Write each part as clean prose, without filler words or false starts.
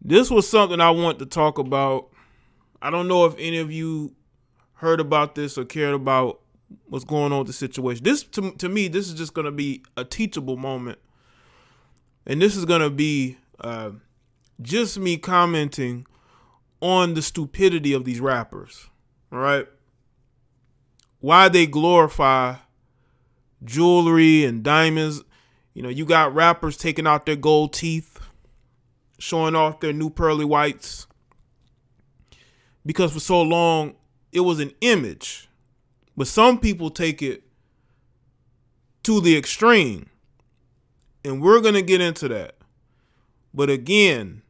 This was something I want to talk about. I don't know if any of you heard about this or cared about what's going on with the situation. This, to me, this is just going to be a teachable moment. And this is going to be just me commenting on the stupidity of these rappers. All right? Why they glorify jewelry and diamonds. You know, you got rappers taking out their gold teeth, showing off their new pearly whites. Because for so long, it was an image. But some people take it to the extreme. And we're going to get into that. But again,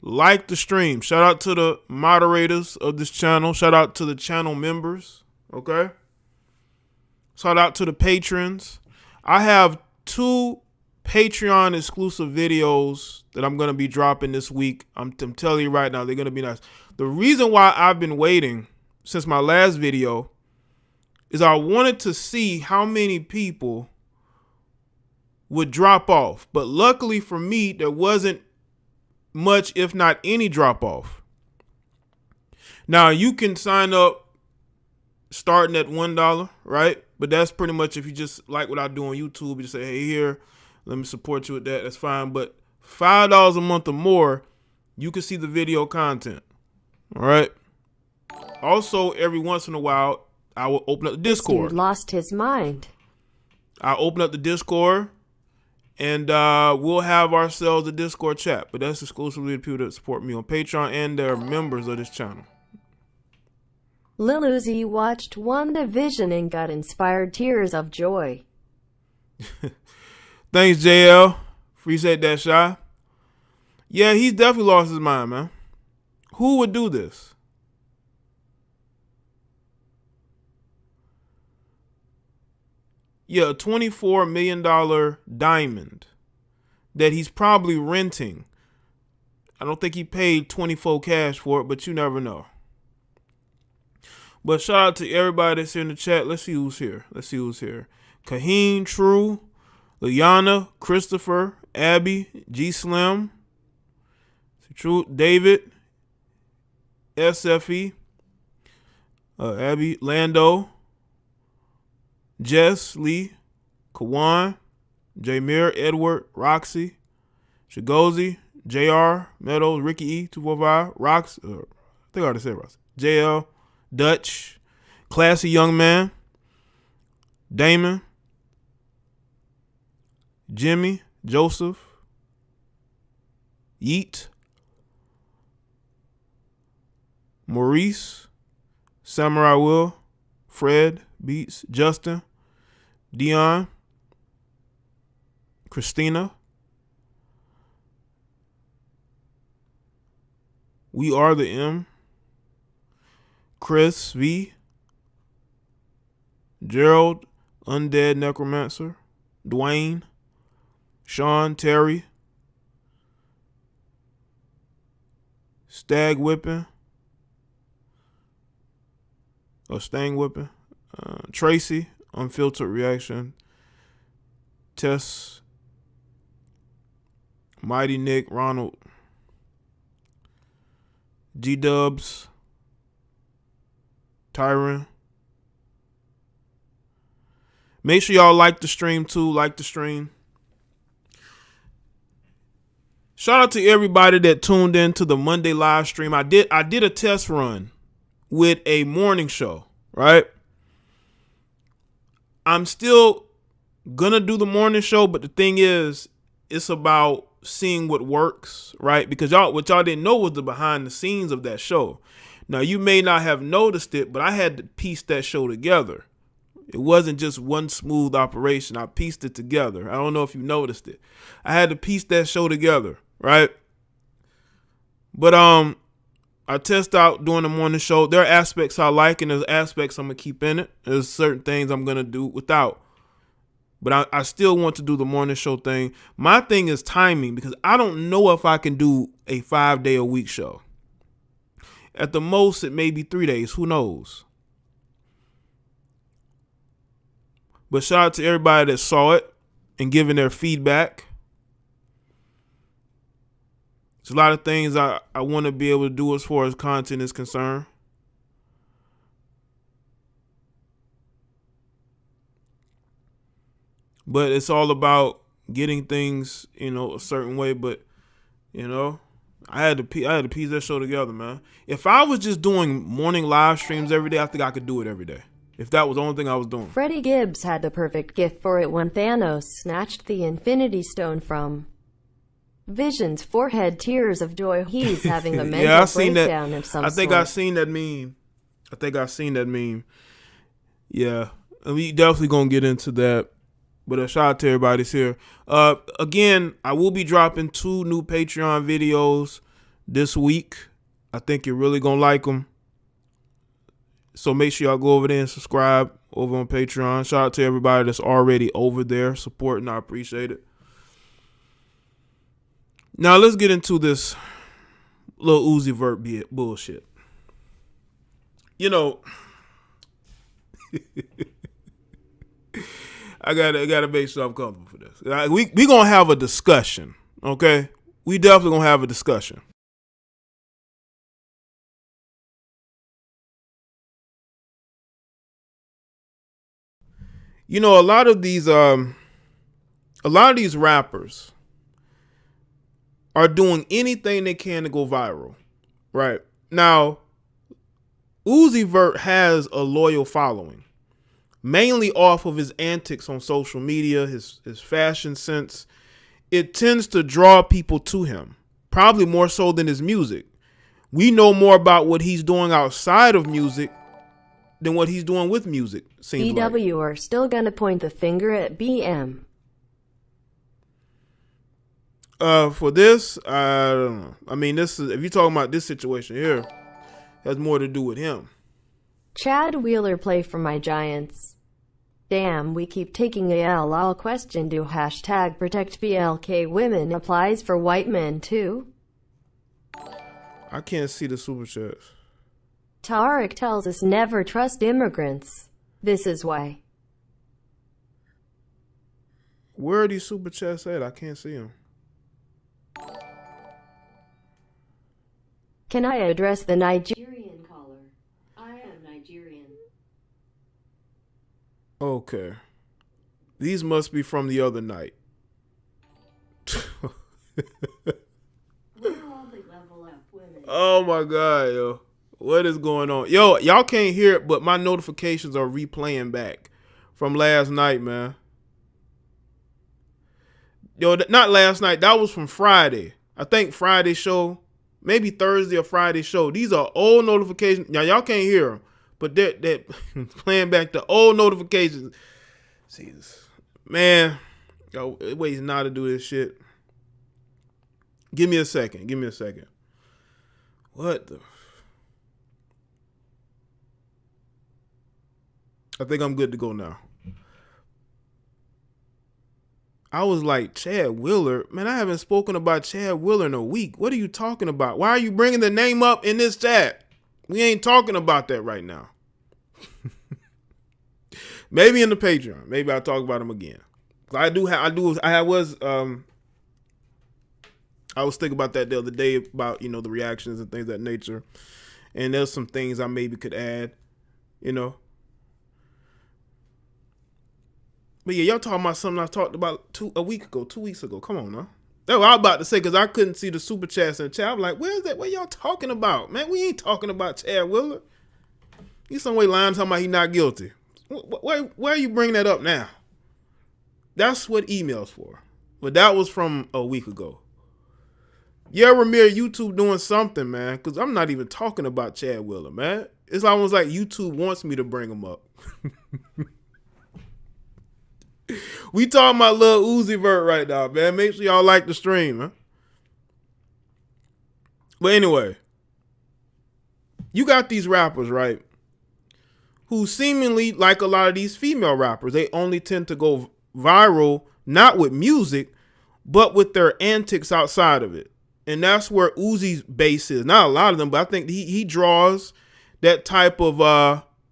like the stream. Shout out to the moderators of this channel. Shout out to the channel members. Okay? Shout out to the patrons. I have 2 Patreon exclusive videos that I'm going to be dropping this week. I'm telling you right now, they're going to be nice. The reason why I've been waiting since my last video is I wanted to see how many people would drop off. But luckily for me, there wasn't much, if not any, drop off. Now, you can sign up starting at $1, right? But that's pretty much if you just like what I do on YouTube. You just say, hey, here, let me support you with that. That's fine. But $5 a month or more, you can see the video content. All right. Also, every once in a while, I will open up the Discord. This dude lost his mind. I open up the Discord, and we'll have ourselves a Discord chat. But that's exclusively to people that support me on Patreon and they're members of this channel. Lil Uzi watched WandaVision and got inspired tears of joy. Thanks, JL. Appreciate that, Shy. Yeah, he's definitely lost his mind, man. Who would do this? Yeah, a $24 million diamond that he's probably renting. I don't think he paid 24 cash for it, but you never know. But shout out to everybody that's here in the chat. Let's see who's here. Kaheen, True, Liana, Christopher, Abby, G Slim, True, David, SFE, Abby, Lando, Jess, Lee, Kawan, Jameer, Edward, Roxy, Chigozi, JR, Meadows, Ricky E, 245, Rox, I think I already said Roxy, JL, Dutch, Classy Young Man, Damon, Jimmy, Joseph, Yeet, Maurice, Samurai Will, Fred, Beats, Justin, Dion, Christina, We Are the M, Chris V, Gerald, Undead Necromancer, Dwayne, Sean, Terry, Stag Whipping, or Stang Whipping, Tracy, Unfiltered Reaction, Tess, Mighty Nick, Ronald, G-Dubs, Tyron. Make sure y'all like the stream too. Like the stream. Shout out to everybody that tuned in to the Monday live stream. I did a test run with a morning show, right? I'm still gonna do the morning show, but the thing is, it's about seeing what works, right? Because what y'all didn't know was the behind the scenes of that show. Now, you may not have noticed it, but I had to piece that show together. It wasn't just one smooth operation. I pieced it together. I don't know if you noticed it. I had to piece that show together, right? But I test out doing the morning show. There are aspects I like, and there's aspects I'm going to keep in it. There's certain things I'm going to do without. But I still want to do the morning show thing. My thing is timing, because I don't know if I can do a 5-day-a-week show. At the most, it may be 3 days. Who knows? But shout out to everybody that saw it and giving their feedback. There's a lot of things I want to be able to do as far as content is concerned. But it's all about getting things, a certain way. But, I had to piece that show together, man. If I was just doing morning live streams every day, I think I could do it every day. If that was the only thing I was doing. Freddie Gibbs had the perfect gift for it when Thanos snatched the Infinity Stone from Vision's forehead. Tears of joy. He's having a mental breakdown of some sort. I think I've seen that meme. Yeah. We definitely going to get into that. But a shout out to everybody that's here. Again, I will be dropping 2 new Patreon videos this week. I think you're really going to like them. So make sure y'all go over there and subscribe over on Patreon. Shout out to everybody that's already over there supporting. I appreciate it. Now let's get into this little Uzi Vert bullshit. I gotta make sure I'm comfortable for this. We gonna have a discussion, okay? We definitely gonna have a discussion. A lot of these rappers are doing anything they can to go viral, right? Now, Uzi Vert has a loyal following, mainly off of his antics on social media, his fashion sense. It tends to draw people to him, probably more so than his music. We know more about what he's doing outside of music than what he's doing with music, seems BW are still gonna point the finger at BM. For this, I don't know. I mean, this is, if you're talking about this situation here, it has more to do with him. Chad Wheeler play for my Giants. Damn, we keep taking a L. I'll question do hashtag protect BLK women applies for white men too? I can't see the super chats. Tarek tells us never trust immigrants. This is why. Where are these super chats at? I can't see them. Can I address the Nigerian caller? I am Nigerian. Okay. These must be from the other night. Oh my God, yo. What is going on? Yo, y'all can't hear it, but my notifications are replaying back from last night, man. Yo, not last night. That was from Friday. I think Friday show. Maybe Thursday or Friday show. These are old notifications. Now, y'all can't hear them, but they're playing back the old notifications. Jesus. Man, yo, ways not to do this shit. Give me a second. What the? I think I'm good to go now. I was like, Chad Wheeler? Man, I haven't spoken about Chad Wheeler in a week. What are you talking about? Why are you bringing the name up in this chat? We ain't talking about that right now. Maybe in the Patreon. Maybe I'll talk about him again. I was thinking about that the other day about, the reactions and things of that nature. And there's some things I maybe could add, But yeah, y'all talking about something I talked about 2 weeks ago. Come on now. That's what I was about to say, because I couldn't see the super chats in the chat. I'm like, where is that? What y'all talking about? Man, we ain't talking about Chad Wheeler. He's some way lying talking about he not guilty. Why are you bringing that up now? That's what email's for. But that was from a week ago. Yeah, Ramir, YouTube doing something, man, because I'm not even talking about Chad Wheeler, man. It's almost like YouTube wants me to bring him up. We talking about little Uzi Vert right now, man. Make sure y'all like the stream, huh? But anyway, you got these rappers, right, who seemingly, like a lot of these female rappers, they only tend to go viral, not with music, but with their antics outside of it. And that's where Uzi's base is. Not a lot of them, but I think he draws that type of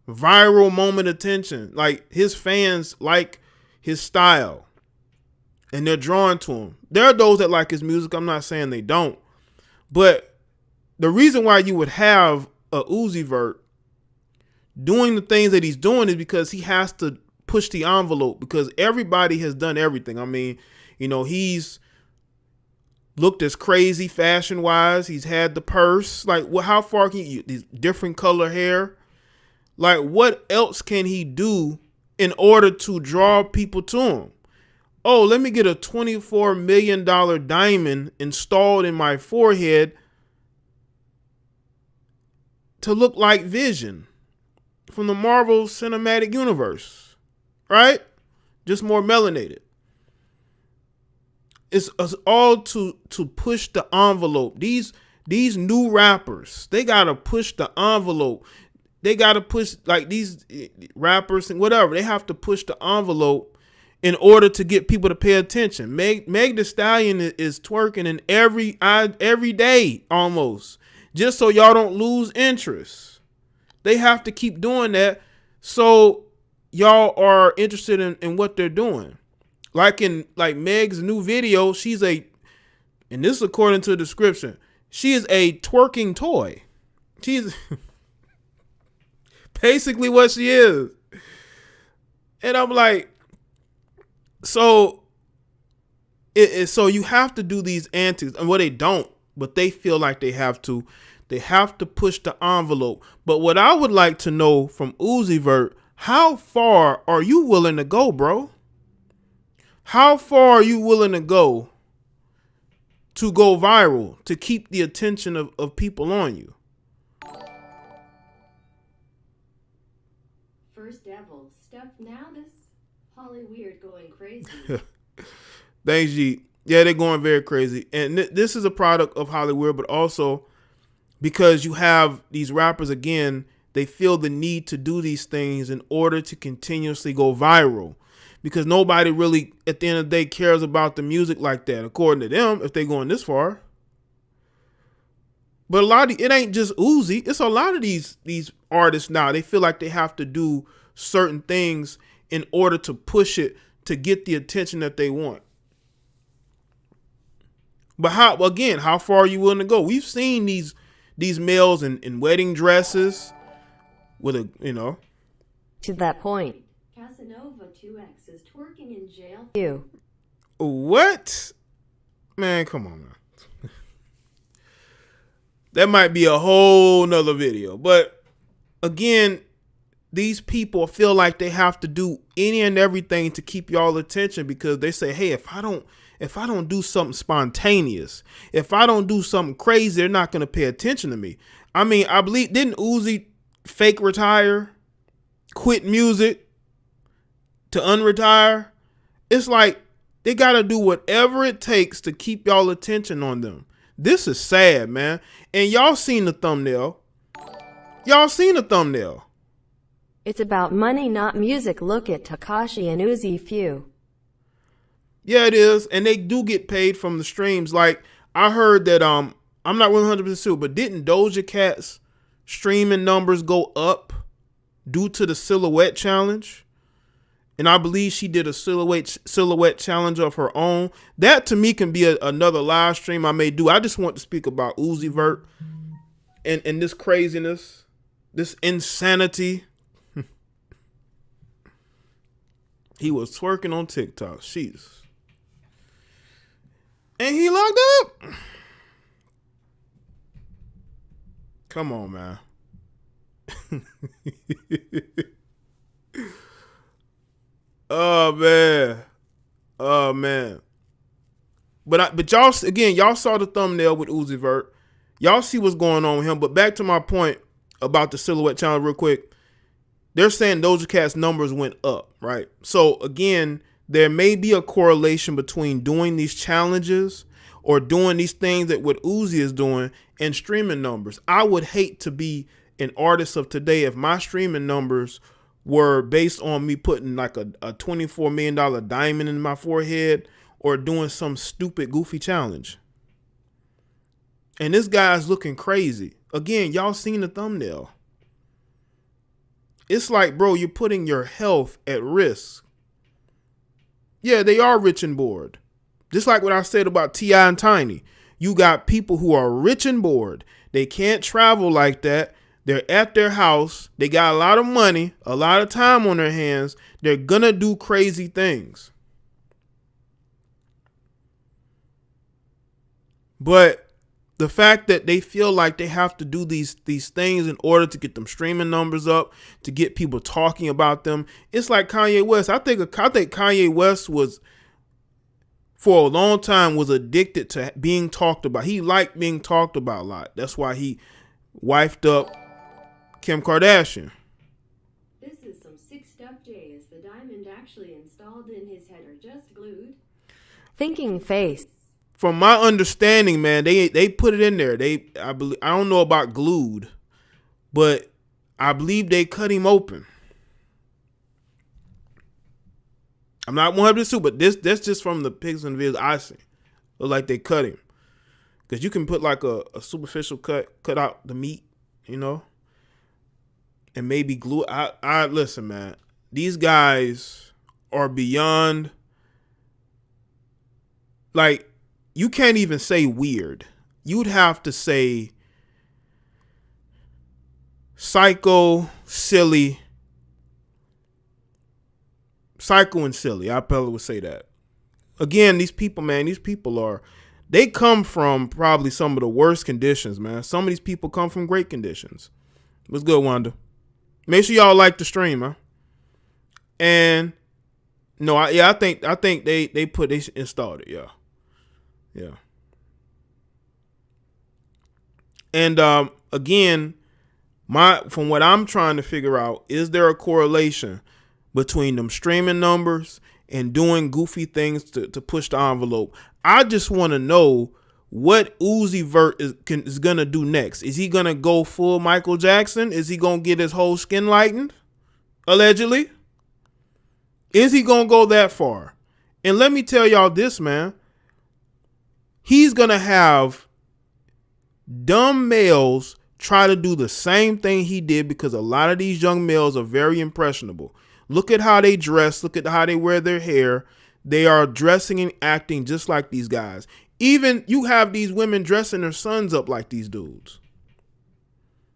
viral moment attention. Like, his fans like his style, and they're drawn to him. There are those that like his music. I'm not saying they don't, But the reason why you would have a Uzi Vert doing the things that he's doing is because he has to push the envelope, because everybody has done everything. I mean, you know, he's looked as crazy fashion wise. He's had the purse. Like, well, how far can you, these different color hair? Like, what else can he do in order to draw people to him? Oh, let me get a $24 million diamond installed in my forehead to look like Vision from the Marvel Cinematic Universe, right? Just more melanated. It's all to push the envelope. These new rappers, they gotta push the envelope. They gotta push, like, these rappers and whatever. They have to push the envelope in order to get people to pay attention. Meg Thee Stallion is twerking in every day almost, just so y'all don't lose interest. They have to keep doing that so y'all are interested in what they're doing. Like in Meg's new video, and this is according to the description, she is a twerking toy. She's basically what she is. And I'm like, so you have to do these antics, and they don't, but they feel like they have to. They have to push the envelope. But what I would like to know from Uzi Vert, how far are you willing to go, bro? How far are you willing to go viral, to keep the attention of people on you? First devil stuff now, this Holly Weird going crazy. Thanks, G. Yeah, they're going very crazy. And this is a product of Holly Weird, but also because you have these rappers, again, they feel the need to do these things in order to continuously go viral. Because nobody really, at the end of the day, cares about the music like that, according to them, if they're going this far. But it ain't just Uzi. It's a lot of these artists now. They feel like they have to do certain things in order to push it, to get the attention that they want. But how far are you willing to go? We've seen these males in wedding dresses with To that point, Casanova 2X is twerking in jail. You. What? Man, come on, man. That might be a whole nother video. But again, these people feel like they have to do any and everything to keep y'all attention, because they say, hey, if I don't do something spontaneous, if I don't do something crazy, they're not going to pay attention to me. I mean, I believe, didn't Uzi fake retire, quit music to unretire? It's like they got to do whatever it takes to keep y'all attention on them. This is sad, man. And y'all seen the thumbnail. It's about money, not music. Look at Tekashi and Uzi few. Yeah, it is. And they do get paid from the streams. Like, I heard that, I'm not 100% sure, but didn't Doja Cat's streaming numbers go up due to the silhouette challenge? And I believe she did a silhouette challenge of her own. That to me can be another live stream I may do. I just want to speak about Uzi Vert and this craziness, this insanity. He was twerking on TikTok. Jeez. And he locked up. Come on, man. Oh man. But y'all, again, y'all saw the thumbnail with Uzi Vert. Y'all see what's going on with him. But back to my point about the silhouette challenge real quick. They're saying Doja Cat's numbers went up, right? So again, there may be a correlation between doing these challenges or doing these things that what Uzi is doing and streaming numbers. I would hate to be an artist of today if my streaming numbers were based on me putting like a $24 million diamond in my forehead or doing some stupid goofy challenge. And this guy's looking crazy. Again, y'all seen the thumbnail. It's like, bro, you're putting your health at risk. Yeah, they are rich and bored. Just like what I said about T.I. and Tiny. You got people who are rich and bored. They can't travel like that. They're at their house. They got a lot of money, a lot of time on their hands. They're going to do crazy things. But the fact that they feel like they have to do these things in order to get them streaming numbers up, to get people talking about them, it's like Kanye West. I think Kanye West was, for a long time, was addicted to being talked about. He liked being talked about a lot. That's why he wifed up Kim Kardashian. This is some sick stuff, Jaye. Is the diamond actually installed in his head or just glued? Thinking face. From my understanding, man, they put it in there. I don't know about glued, but I believe they cut him open. I'm not 100%, but that's just from the pics and videos I see. Look like they cut him, because you can put like a superficial cut out the meat, you know, and maybe glue. I listen, man. These guys are beyond, like, you can't even say weird. You'd have to say psycho, silly. Psycho and silly. I probably would say that. Again, these people, man, they come from probably some of the worst conditions, man. Some of these people come from great conditions. What's good, Wanda? Make sure y'all like the stream, huh? And no, I think they installed it, yeah. Yeah. And again, from what I'm trying to figure out, is there a correlation between them streaming numbers and doing goofy things to push the envelope? I just want to know what Uzi Vert is going to do next. Is he going to go full Michael Jackson? Is he going to get his whole skin lightened? Allegedly. Is he going to go that far? And let me tell y'all this, man. He's going to have dumb males try to do the same thing he did, because a lot of these young males are very impressionable. Look at how they dress. Look at how they wear their hair. They are dressing and acting just like these guys. Even you have these women dressing their sons up like these dudes.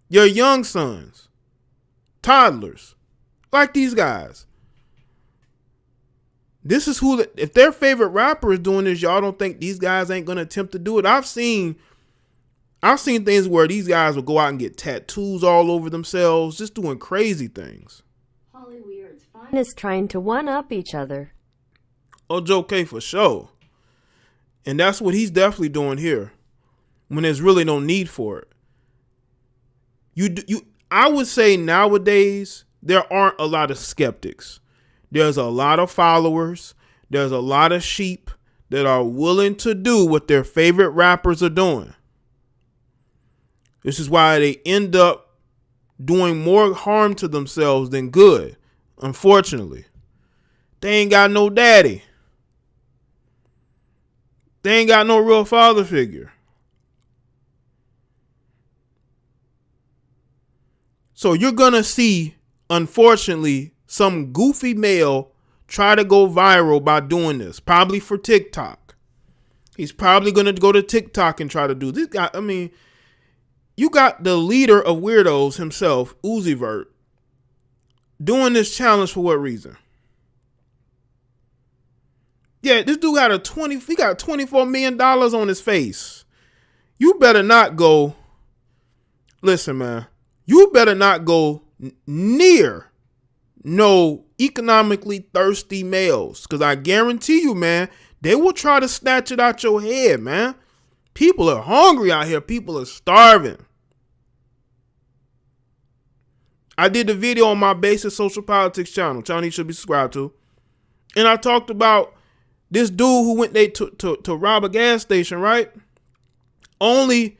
Your young sons, toddlers, like these guys. This is if their favorite rapper is doing this, y'all don't think these guys ain't going to attempt to do it? I've seen things where these guys will go out and get tattoos all over themselves, just doing crazy things. Hollywood's finest trying to one-up each other. Oh, Joe K for sure. And that's what he's definitely doing here, when there's really no need for it. I would say nowadays there aren't a lot of skeptics. There's a lot of followers. There's a lot of sheep that are willing to do what their favorite rappers are doing. This is why they end up doing more harm to themselves than good, unfortunately. They ain't got no daddy. They ain't got no real father figure. So you're going to see, unfortunately, some goofy male try to go viral by doing this, probably for TikTok. He's probably going to go to TikTok and try to do this. Guy, I mean, you got the leader of weirdos himself, Uzi Vert, doing this challenge for what reason? Yeah, this dude got he got $24 million on his face. You better not go, listen, man, you better not go near no economically thirsty males, because I guarantee you, man, they will try to snatch it out your head, man. People are hungry out here. People are starving. I did the video on my Basic Social Politics channel you should be subscribed to. And I talked about this dude who went there to rob a gas station, right? Only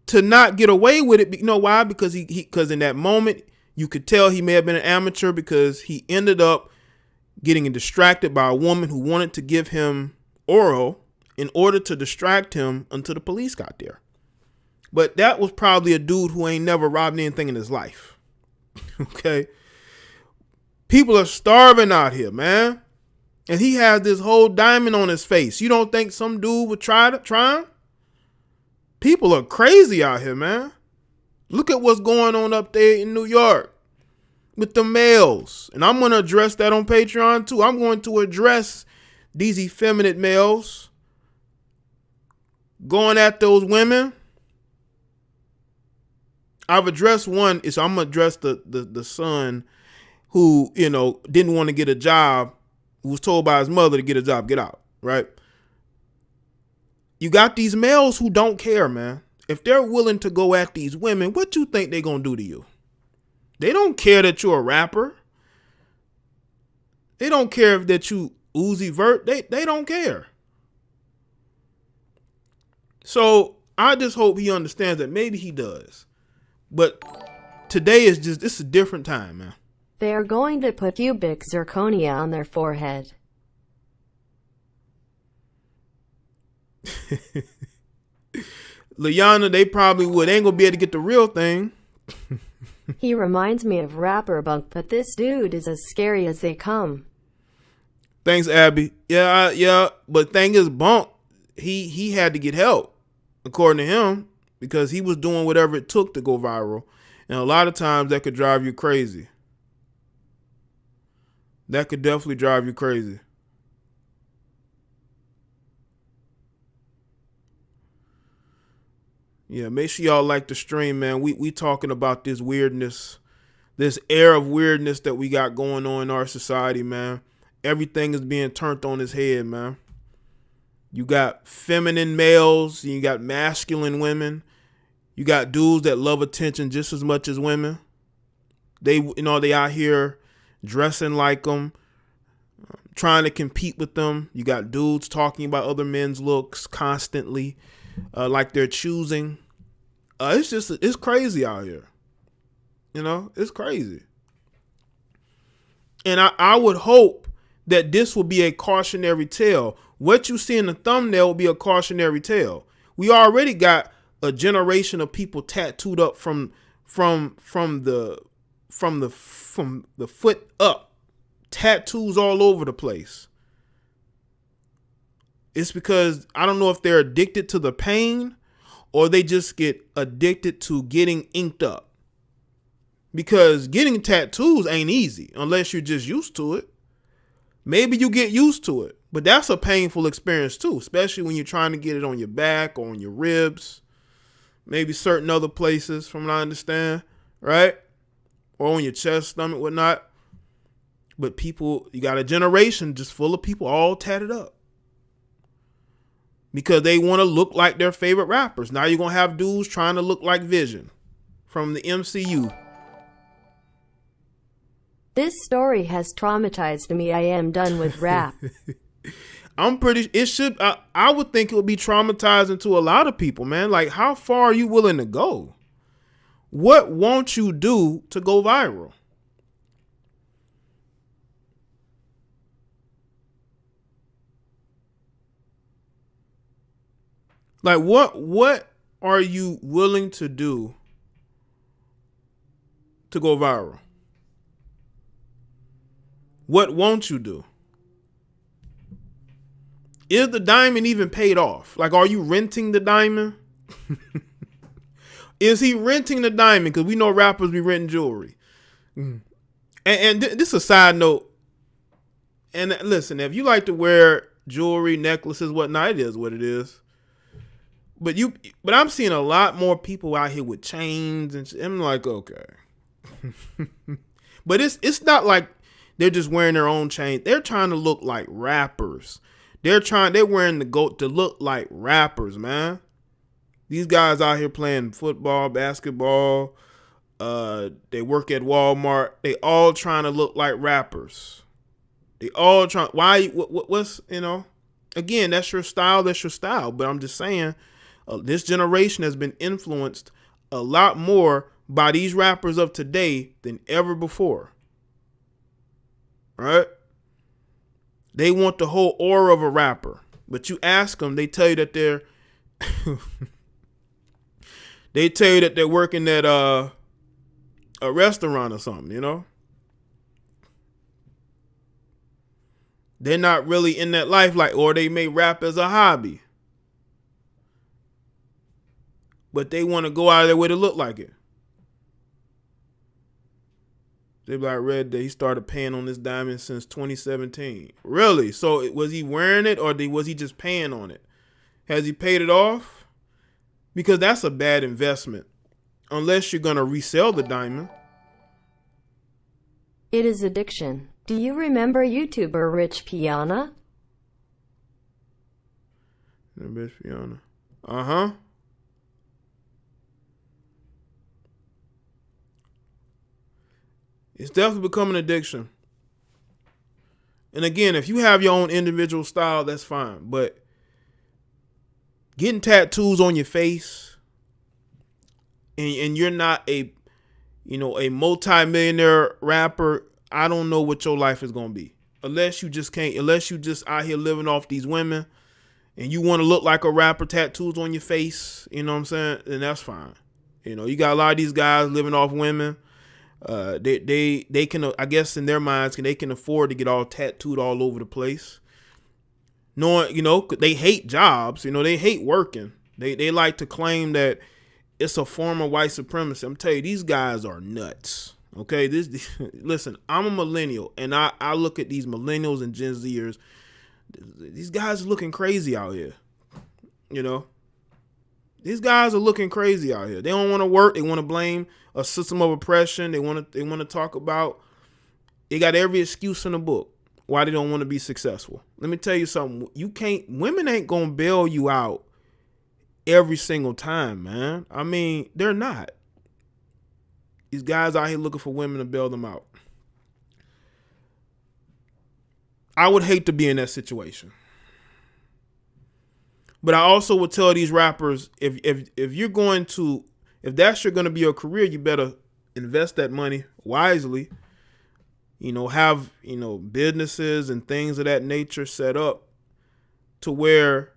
to not get away with it. You know why? Because because in that moment, you could tell he may have been an amateur, because he ended up getting distracted by a woman who wanted to give him oral in order to distract him until the police got there. But that was probably a dude who ain't never robbed anything in his life. Okay. People are starving out here, man. And he has this whole diamond on his face. You don't think some dude would try him? People are crazy out here, man. Look at what's going on up there in New York with the males. And I'm going to address that on Patreon too. I'm going to address these effeminate males going at those women. I've addressed one. So I'm going to address the son who, didn't want to get a job, who was told by his mother to get a job, get out, right? You got these males who don't care, man. If they're willing to go at these women, what you think they're going to do to you? They don't care that you're a rapper. They don't care that you Uzi Vert. They don't care. So I just hope he understands that. Maybe he does. But today is it's a different time, man. They are going to put cubic zirconia on their forehead. Liana, they probably would. They ain't gonna be able to get the real thing. He reminds me of rapper Bunk, but this dude is as scary as they come. Thanks, Abby. Yeah. But thing is, Bunk, he had to get help, according to him, because he was doing whatever it took to go viral. And a lot of times that could drive you crazy. That could definitely drive you crazy. Yeah, make sure y'all like the stream, man. We talking about this weirdness, this air of weirdness that we got going on in our society, man. Everything is being turned on its head, man. You got feminine males, you got masculine women. You got dudes that love attention just as much as women. They out here dressing like them, trying to compete with them. You got dudes talking about other men's looks constantly. Like they're choosing. It's crazy out here. It's crazy. And I would hope that this will be a cautionary tale. What you see in the thumbnail will be a cautionary tale. We already got a generation of people tattooed up from the foot up. Tattoos all over the place. It's because I don't know if they're addicted to the pain or they just get addicted to getting inked up. Because getting tattoos ain't easy unless you're just used to it. Maybe you get used to it, but that's a painful experience too, especially when you're trying to get it on your back or on your ribs, maybe certain other places from what I understand, right? Or on your chest, stomach, whatnot. But people, you got a generation just full of people all tatted up. Because they want to look like their favorite rappers. Now you're going to have dudes trying to look like Vision from the MCU. This story has traumatized me. I am done with rap. I would think it would be traumatizing to a lot of people, man. Like, how far are you willing to go? What won't you do to go viral? Like, what are you willing to do to go viral? What won't you do? Is the diamond even paid off? Like, are you renting the diamond? Is he renting the diamond? Because we know rappers be renting jewelry. And this is a side note. And listen, if you like to wear jewelry, necklaces, whatnot, it is what it is. But I'm seeing a lot more people out here with chains and shit. I'm like, okay. But it's not like they're just wearing their own chain. They're trying to look like rappers. They're wearing the GOAT to look like rappers, man. These guys out here playing football, basketball. They work at Walmart. They all trying to look like rappers. They all trying. Why? What's Again, that's your style. That's your style. But I'm just saying. This generation has been influenced a lot more by these rappers of today than ever before. Right? They want the whole aura of a rapper. But you ask them, they tell you that they're working at a restaurant or something, They're not really in that life, or they may rap as a hobby. but they want to go out of their way to look like it. They be like, read that he started paying on this diamond since 2017. Really? So was he wearing it, or was he just paying on it? Has he paid it off? Because that's a bad investment. Unless you're going to resell the diamond. It is addiction. Do you remember YouTuber Rich Piana? Rich Piana. Uh-huh. It's definitely become an addiction. And again, if you have your own individual style, that's fine. But getting tattoos on your face, and you're not a multi-millionaire rapper, I don't know what your life is gonna be. Unless you just out here living off these women and you want to look like a rapper, tattoos on your face, you know what I'm saying? Then that's fine. You got a lot of these guys living off women. They can, I guess in their minds, they can afford to get all tattooed all over the place. Knowing, they hate jobs, they hate working. They like to claim that it's a form of white supremacy. I'm telling you, these guys are nuts. Okay, listen, I'm a millennial, and I look at these millennials and Gen Zers. These guys are looking crazy out here. These guys are looking crazy out here. They don't want to work. They want to blame a system of oppression. They want to talk about. They got every excuse in the book why they don't want to be successful. Let me tell you something. Women ain't gonna bail you out every single time, man. I mean, they're not. These guys out here looking for women to bail them out. I would hate to be in that situation. But I also would tell these rappers, if that's going to be your career, you better invest that money wisely. Have, businesses and things of that nature set up to where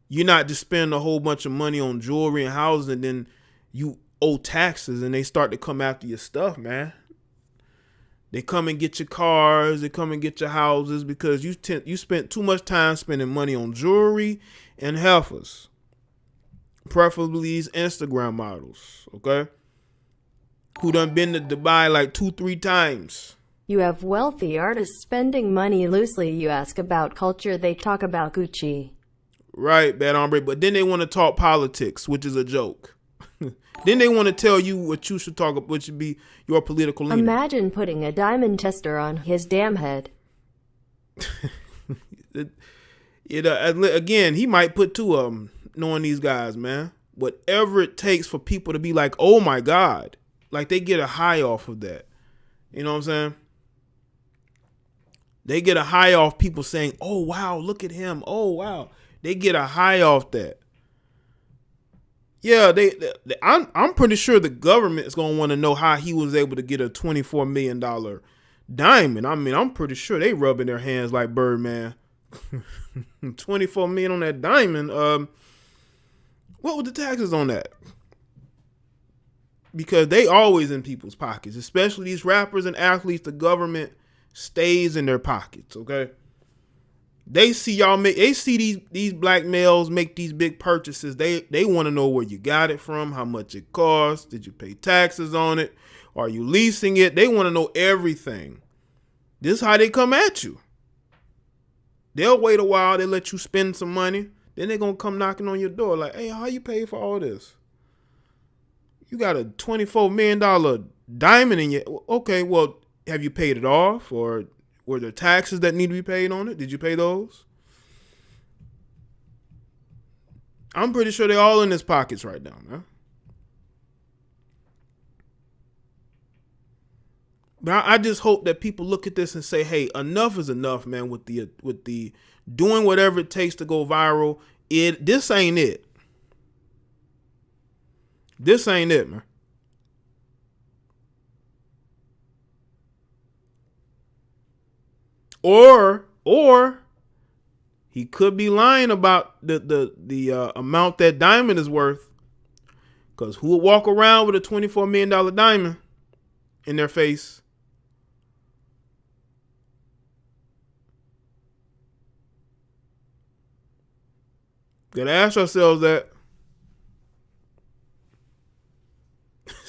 you're not just spending a whole bunch of money on jewelry and houses and then you owe taxes and they start to come after your stuff, man. They come and get your cars, they come and get your houses because you spent too much time spending money on jewelry and heifers. Preferably these Instagram models, okay? Who done been to Dubai like 2-3 times. You have wealthy artists spending money loosely. You ask about culture, they talk about Gucci. Right, bad hombre, but then they want to talk politics, which is a joke. Then they want to tell you what you should talk about, what should be your political leader. Imagine putting a diamond tester on his damn head. Again, he might put two of them, knowing these guys, man. Whatever it takes for people to be like, oh my God. Like they get a high off of that. You know what I'm saying? They get a high off people saying, oh wow, look at him. Oh wow. They get a high off that. Yeah, I'm pretty sure the government is going to want to know how he was able to get a $24 million diamond. I mean, I'm pretty sure they rubbing their hands like Birdman. 24 million on that diamond. What were the taxes on that? Because they always in people's pockets, especially these rappers and athletes. The government stays in their pockets, okay? They see these black males make these big purchases. They want to know where you got it from, how much it costs, did you pay taxes on it, are you leasing it? They want to know everything. This is how they come at you. They'll wait a while, they let you spend some money, then they're gonna come knocking on your door like, hey, how you pay for all this? You got a $24 million diamond in your, okay, well, have you paid it off, or were there taxes that need to be paid on it? Did you pay those? I'm pretty sure they're all in his pockets right now, man. But I just hope that people look at this and say, hey, enough is enough, man, with the doing whatever it takes to go viral. This ain't it. This ain't it, man. Or he could be lying about the amount that diamond is worth. Because who would walk around with a $24 million diamond in their face? Gotta ask ourselves that.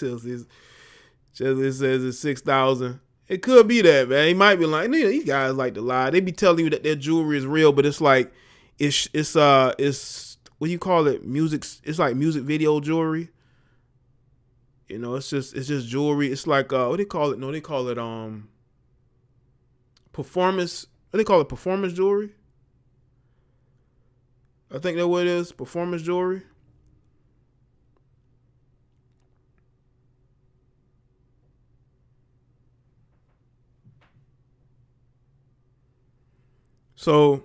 Chelsea says it's 6,000. It could be that, man. He might be like, these guys like to lie. They be telling you that their jewelry is real, but it's like it's what do you call it? Music. It's like music video jewelry. You know, it's just jewelry. It's like what do they call it? No, they call it performance. What do they call it? Performance jewelry. I think that's what it is. Performance jewelry. So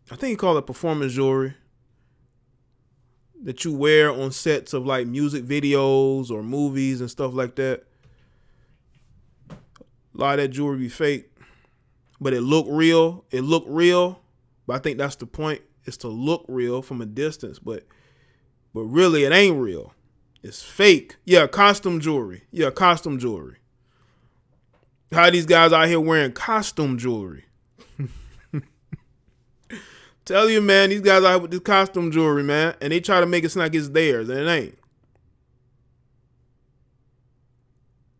I think you call it performance jewelry that you wear on sets of like music videos or movies and stuff like that. A lot of that jewelry be fake, but it look real. It look real, but I think that's the point, is to look real from a distance, but really it ain't real. It's fake. Yeah, costume jewelry. Yeah, costume jewelry. How these guys out here wearing costume jewelry? Tell you, man, these guys out here with this costume jewelry, man, and they try to make it sound like it's theirs, and it ain't.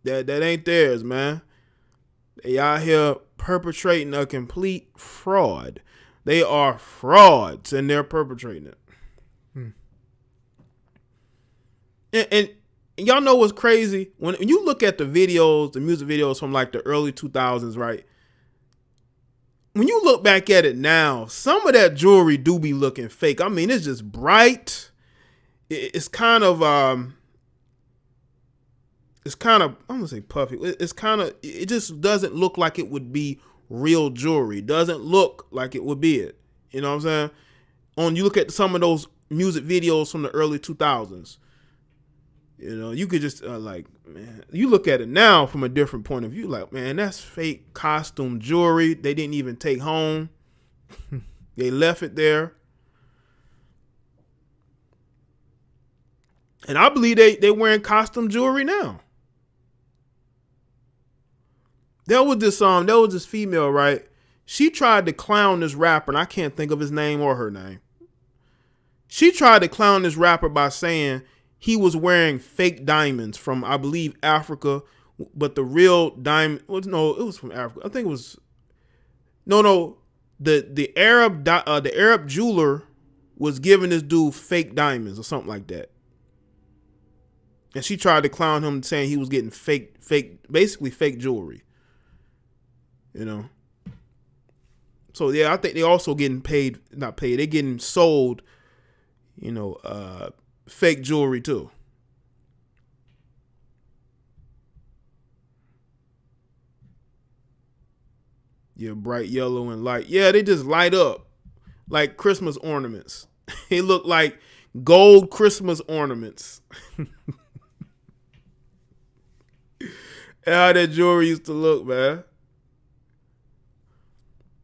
That ain't theirs, man. They out here perpetrating a complete fraud. They are frauds, and they're perpetrating it. And y'all know what's crazy? When you look at the videos, the music videos from like the early 2000s, right? When you look back at it now, some of that jewelry do be looking fake. I mean, it's just bright. It's kind of, I'm gonna say puffy. It just doesn't look like it would be real jewelry. Doesn't look like it would be it. You know what I'm saying? You look at some of those music videos from the early 2000s. You know, you could just man, you look at it now from a different point of view. Like, man, that's fake costume jewelry. They didn't even take home. They left it there. And I believe they wearing costume jewelry now. There was this female, right? She tried to clown this rapper, and I can't think of his name or her name. She tried to clown this rapper by saying he was wearing fake diamonds from, I believe, Africa, but the real diamond it was from Africa. I think it was the Arab jeweler was giving this dude fake diamonds or something like that. And she tried to clown him, saying he was getting basically fake jewelry. You know. So yeah, I think they also getting not paid, they getting sold, fake jewelry too. Yeah, bright yellow and light. Yeah, they just light up like Christmas ornaments. They look like gold Christmas ornaments. How that jewelry used to look, man.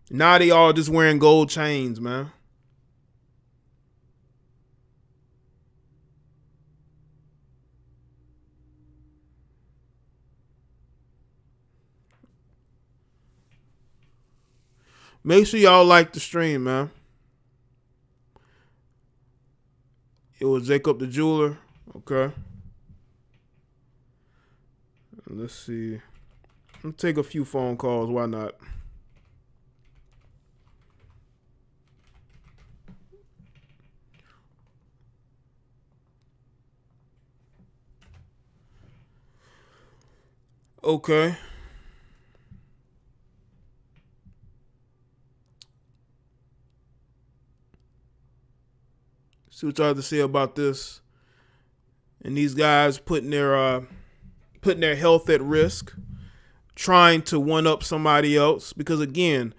Now they all just wearing gold chains, man. Make sure y'all like the stream, man. It was Jacob the Jeweler. Okay. Let's see. Let's take a few phone calls. Why not? Okay. See what y'all have to say about this. And these guys putting their health at risk, trying to one up somebody else. Because again,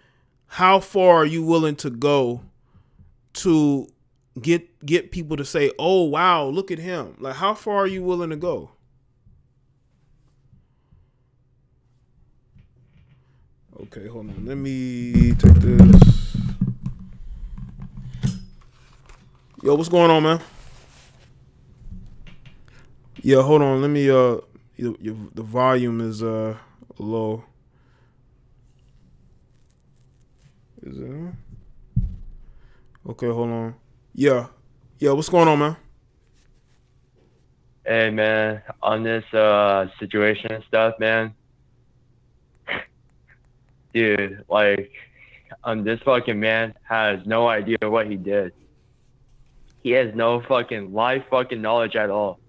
how far are you willing to go to get people to say, "Oh wow, look at him"? Like, how far are you willing to go? Okay, hold on. Let me take this. Yo, what's going on, man? Yeah, hold on. Let me the volume is low. Is it on? Okay, hold on. Yeah, what's going on, man? Hey man, on this situation and stuff, man, dude, like, this fucking man has no idea what he did. He has no fucking life fucking knowledge at all.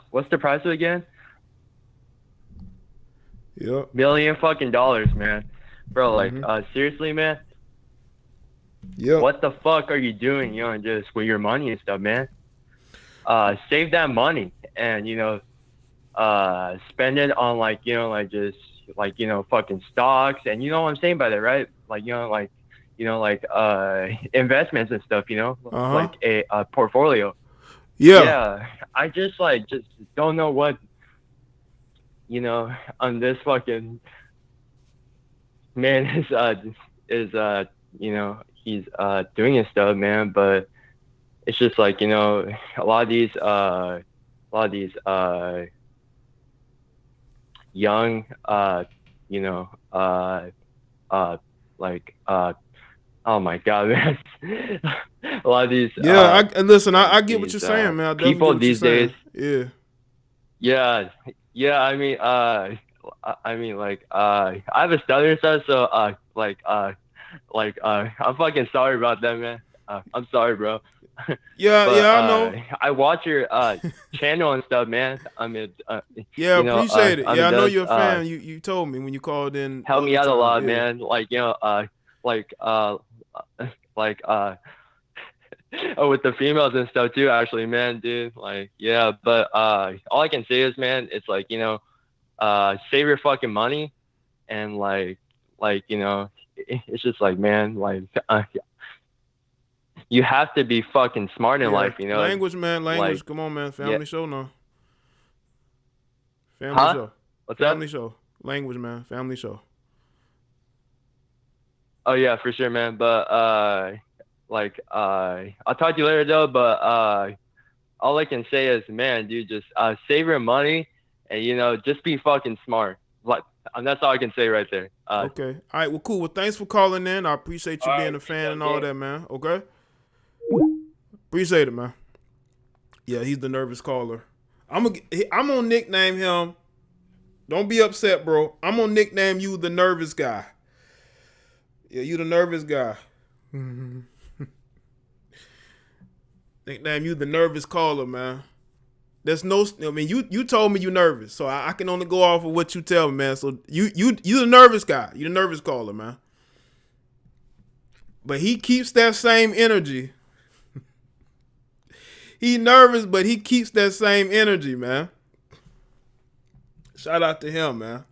What's the price of it again? Yep. Million fucking dollars, man. Bro, like, seriously, man? Yep. What the fuck are you doing, you know, just with your money and stuff, man? Save that money and, you know, spend it on, like, you know, like, just, like, you know, fucking stocks. And you know what I'm saying by that, right? Like, you know, like, investments and stuff, you know, like a portfolio. Yeah. I just, like, just don't know what, you know, on this fucking man is you know, he's doing his stuff, man, but it's just like, you know, a lot of these young you know, like oh my god, man. A lot of these listen, I get what you're saying, man. I definitely people get what these you're days, saying. yeah, I mean, like, I have a stutter and stuff, so, I'm fucking sorry about that, man. I'm sorry, bro. Yeah, but, yeah, I know. I watch your channel and stuff, man. I mean, yeah, you know, appreciate it. I Yeah, mean, I know you're a fan. You told me when you called in. Help me out a lot, yeah. man. Like, you know, like, with the females and stuff too, actually, man, dude. Like, yeah, but all I can say is, man, it's like, you know, save your fucking money, and like, you know, it's just like, man, like, you have to be fucking smart in life, you know. Language, man, language. Like, come on, man. Family show now. Family huh? show. What's family up? show. Language, man. Family show. Oh yeah, for sure, man. But like, I'll talk to you later though. But all I can say is, man, dude, just save your money, and, you know, just be fucking smart. Like, that's all I can say right there. Okay. All right. Well, cool. Well, thanks for calling in. I appreciate you being a fan and all that, man. Okay. Appreciate it, man. Yeah, he's the nervous caller. I'm gonna nickname him. Don't be upset, bro. I'm gonna nickname you the nervous guy. Yeah, you the nervous guy. Nickname you the nervous caller, man. There's no, I mean, you told me you nervous, so I can only go off of what you tell me, man. So you the nervous guy. You the nervous caller, man. But he keeps that same energy. He nervous, but he keeps that same energy, man. Shout out to him, man.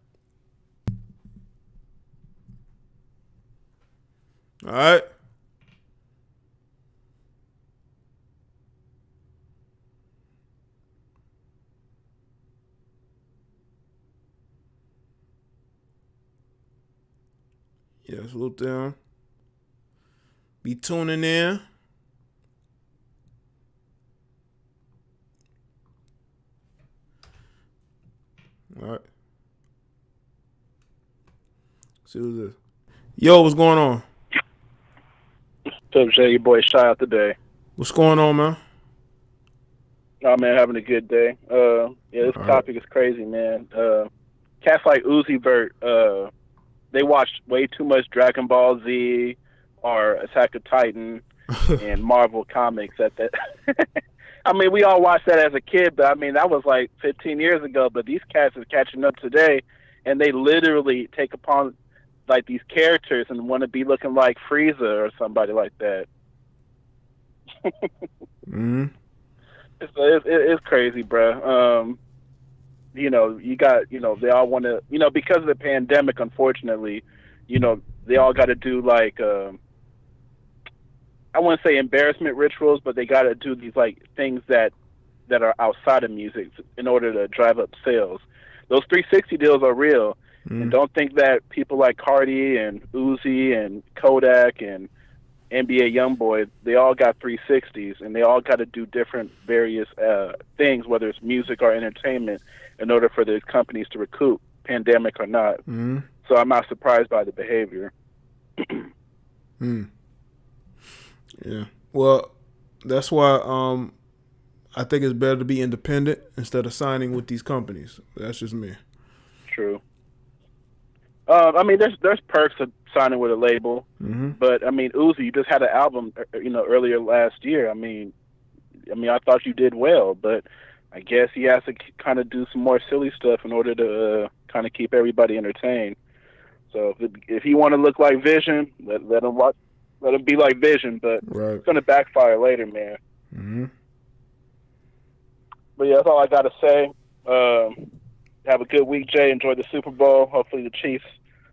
All right. Yeah, salute them. Be tuning in. All right. See who's this. Yo, what's going on? What's up, Jay? Your boy Shy out today. What's going on, man? Oh man, having a good day. Yeah, this topic is crazy, man. Cats like Uzi Vert, they watched way too much Dragon Ball Z or Attack of Titan and Marvel comics at that. I mean, we all watched that as a kid, but I mean, that was like 15 years ago. But these cats are catching up today, and they literally take upon like these characters and want to be looking like Frieza or somebody like that. It's crazy, bro. You know, you got, you know, they all want to, you know, because of the pandemic, unfortunately, you know, they all got to do like, I wouldn't say embarrassment rituals, but they got to do these like things that are outside of music in order to drive up sales. Those 360 deals are real. And don't think that people like Cardi and Uzi and Kodak and NBA Youngboy, they all got 360s, and they all got to do different various things, whether it's music or entertainment, in order for the companies to recoup, pandemic or not. So I'm not surprised by the behavior. Yeah. Well, that's why I think it's better to be independent instead of signing with these companies. That's just me. True. I mean, there's perks of signing with a label, but I mean, Uzi, you just had an album, earlier last year. I mean, I thought you did well, but I guess he has to kind of do some more silly stuff in order to kind of keep everybody entertained. So if he want to look like Vision, let him be like Vision, but it's gonna backfire later, man. But yeah, that's all I gotta say. Have a good week, Jay. Enjoy the Super Bowl. Hopefully the Chiefs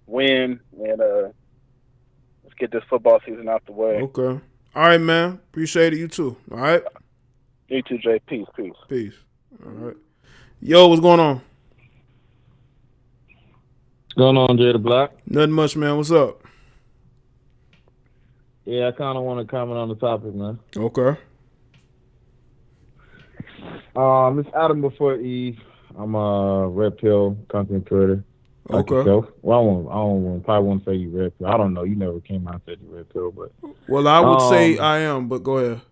win, and let's get this football season out the way. Okay. All right, man. Appreciate it. You too. All right. You too, Jay. Peace. All right. Yo, what's going on? What's going on, Jay the Black? Nothing much, man. What's up? Yeah, I kind of want to comment on the topic, man. Okay. It's Adam before Eve. I'm a Red Pill content creator. Like Okay. yourself. Well, I probably won't say you Red Pill. I don't know. You never came out and said you Red Pill, but. Well, I would say I am, but go ahead.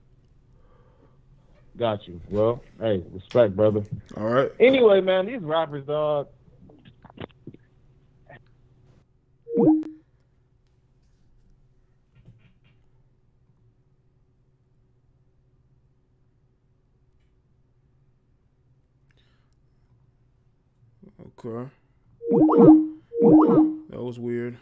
Got you. Well, hey, respect, brother. All right. Anyway, man, these rappers, dog. Okay. That was weird.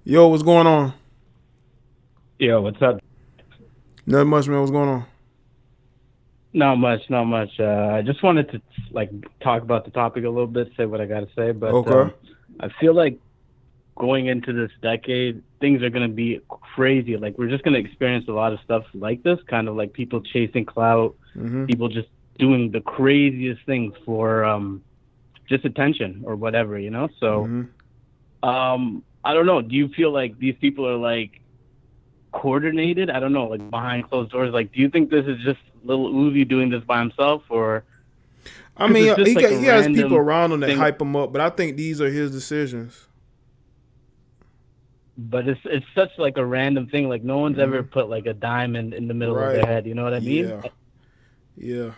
Yo, what's going on? Yo, what's up? Nothing much, man. What's going on? Not much. I just wanted to talk about the topic a little bit, say what I got to say. But okay. I feel like going into this decade, things are going to be crazy. Like, we're just going to experience a lot of stuff like this, kind of like people chasing clout, people just doing the craziest things for just attention or whatever, you know? So, I don't know. Do you feel like these people are like coordinated? I don't know, like behind closed doors. Like, do you think this is just little Uzi doing this by himself, or? I mean, he has people around him that hype him up, but I think these are his decisions. But it's such like a random thing. Like, no one's ever put like a diamond in the middle of their head. You know what I mean? Yeah.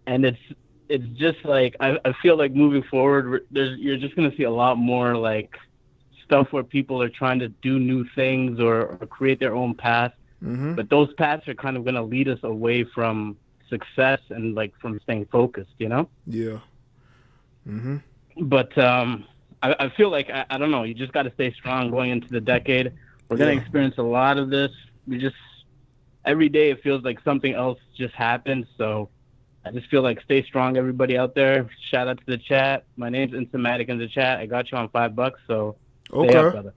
And it's just like I feel like moving forward, you're just gonna see a lot more like stuff where people are trying to do new things or create their own path. But those paths are kind of going to lead us away from success and like from staying focused, you know? Yeah. But I feel like, I don't know, you just got to stay strong going into the decade. We're going to experience a lot of this. Every day it feels like something else just happened. So I just feel like stay strong, everybody out there. Shout out to the chat. My name's Insomatic in the chat. I got you on $5, so okay. Stay up, brother.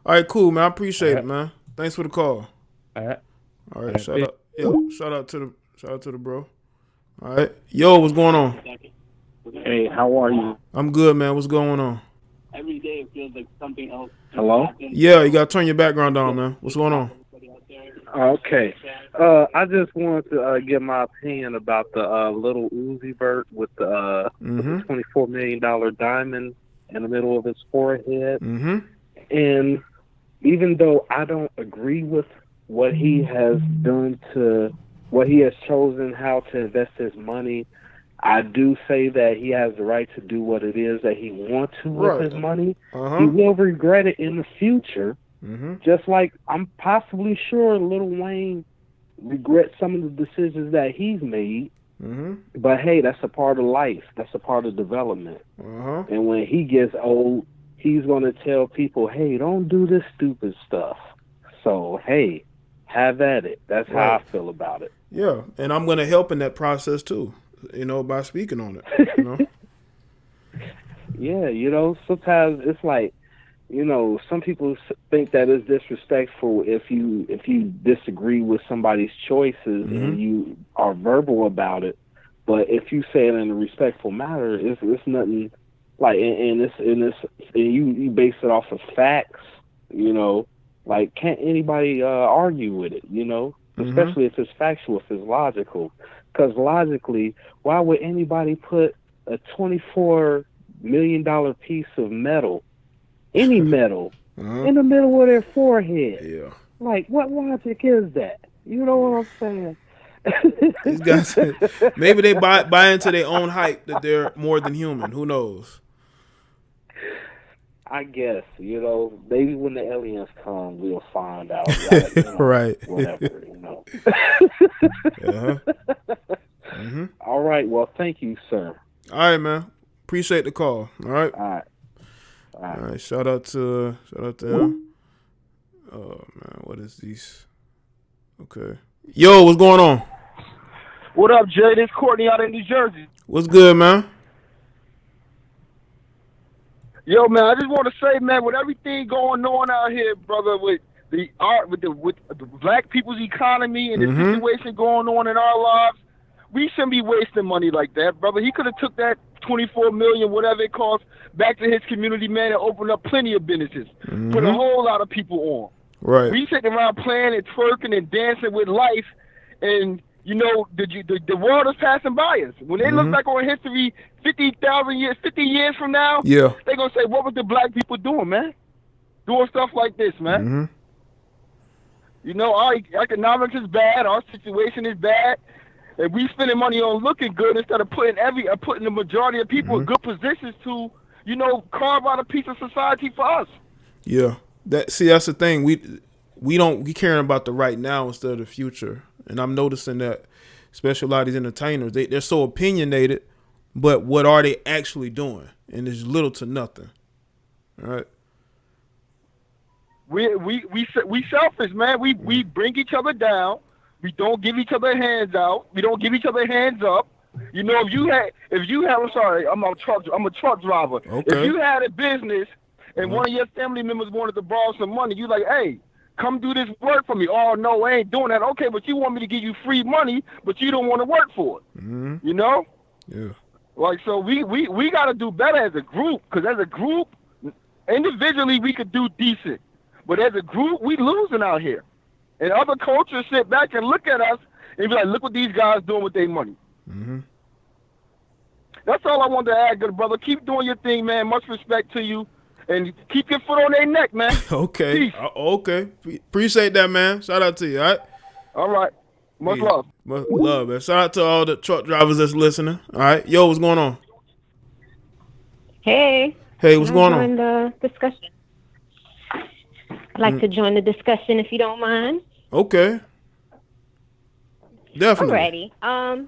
All right, cool, man. I appreciate it, man. Thanks for the call. All right. Shout out to the bro. All right. Yo, what's going on? Hey, how are you? I'm good, man. What's going on? Every day it feels like something else. Hello? Yeah, you gotta turn your background down, man. What's going on? Okay. I just wanted to give my opinion about the little Uzi Vert with the $24 million diamond in the middle of his forehead. And even though I don't agree with what he has done what he has chosen, how to invest his money, I do say that he has the right to do what it is that he wants to with his money. He will regret it in the future. Just like I'm possibly sure Lil Wayne regrets some of the decisions that he's made. But hey, that's a part of life. That's a part of development. And when he gets old, he's going to tell people, hey, don't do this stupid stuff. So, hey, have at it. That's how I feel about it. Yeah, and I'm going to help in that process too, by speaking on it, Yeah, sometimes it's like, some people think that it's disrespectful if you disagree with somebody's choices and you are verbal about it. But if you say it in a respectful manner, it's nothing like, and you base it off of facts, you know, like, can't anybody argue with it, you know, especially if it's factual, if it's logical. Because logically, why would anybody put a $24 million piece of metal, any metal, in the middle of their forehead? Yeah. Like, what logic is that? You know what I'm saying? These guys, maybe they buy into their own hype that they're more than human. Who knows? I guess, you know, maybe when the aliens come, we'll find out. Right? You know, right. Whatever, you know. All right. Well, thank you, sir. All right, man. Appreciate the call. All right. All right. Shout out to him. Oh man, what is these? Okay. Yo, what's going on? What up, Jay? This Courtney out in New Jersey. What's good, man? Yo, man, I just want to say, man, with everything going on out here, brother, with the black people's economy and the situation going on in our lives, we shouldn't be wasting money like that, brother. He could have took that $24 million, whatever it costs, back to his community, man, and opened up plenty of businesses, put a whole lot of people on. Right. We sitting around playing and twerking and dancing with life, and you know the world is passing by us. When they look back on history, 50 years from now, they're gonna say, "What was the black people doing, man? Doing stuff like this, man." You know, our economics is bad, our situation is bad, and we spending money on looking good instead of putting the majority of people in good positions to, you know, carve out a piece of society for us. Yeah. That's the thing. We caring about the right now instead of the future. And I'm noticing that, especially a lot of these entertainers, they're so opinionated, but what are they actually doing? And there's little to nothing. All right. We selfish, man. We bring each other down. We don't give each other hands out. We don't give each other hands up. You know, if you had, I'm sorry, I'm a truck driver. Okay. If you had a business and one of your family members wanted to borrow some money, you like, hey, come do this work for me. Oh, no, I ain't doing that. Okay, but you want me to give you free money, but you don't want to work for it. You know? Yeah. Like, so we got to do better as a group, because as a group, individually, we could do decent. But as a group, we losing out here. And other cultures sit back and look at us and be like, look what these guys doing with their money. That's all I wanted to add, good brother. Keep doing your thing, man. Much respect to you. And keep your foot on their neck, man. Okay. Okay. Appreciate that, man. Shout out to you, all right? All right. Much love. Much love, man. Shout out to all the truck drivers that's listening. All right. Yo, what's going on? Hey. Hey, what's going on? Join the discussion. I'd like to join the discussion if you don't mind. Okay. Definitely. Alrighty.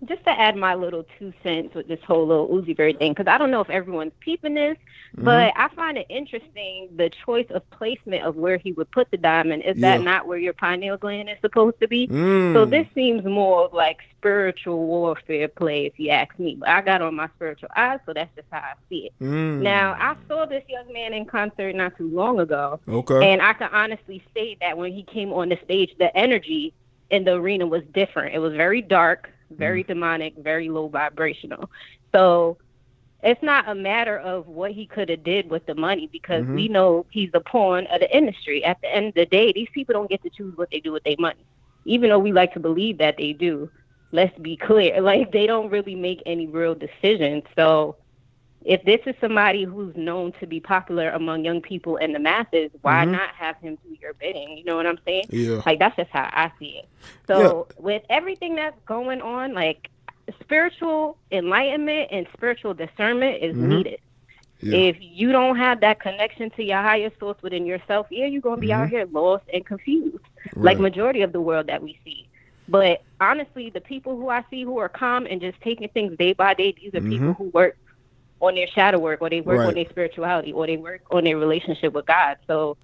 Just to add my little 2 cents with this whole little Uzi Vert thing, because I don't know if everyone's peeping this, but I find it interesting the choice of placement of where he would put the diamond. Is that not where your pineal gland is supposed to be? So this seems more like spiritual warfare play, if you ask me. But I got on my spiritual eyes, so that's just how I see it. Now, I saw this young man in concert not too long ago, and I can honestly say that when he came on the stage, the energy in the arena was different. It was very dark, very demonic, very low vibrational. So it's not a matter of what he could have did with the money, because we know he's a pawn of the industry. At the end of the day, these people don't get to choose what they do with their money, even though we like to believe that they do. Let's be clear, like, they don't really make any real decisions. So if this is somebody who's known to be popular among young people and the masses, why not have him do your bidding? You know what I'm saying? Yeah. Like, that's just how I see it. So with everything that's going on, like, spiritual enlightenment and spiritual discernment is needed. If you don't have that connection to your higher source within yourself, you're going to be out here lost and confused, like majority of the world that we see. But honestly, the people who I see who are calm and just taking things day by day, these are people who work on their shadow work, or they work on their spirituality, or they work on their relationship with God. So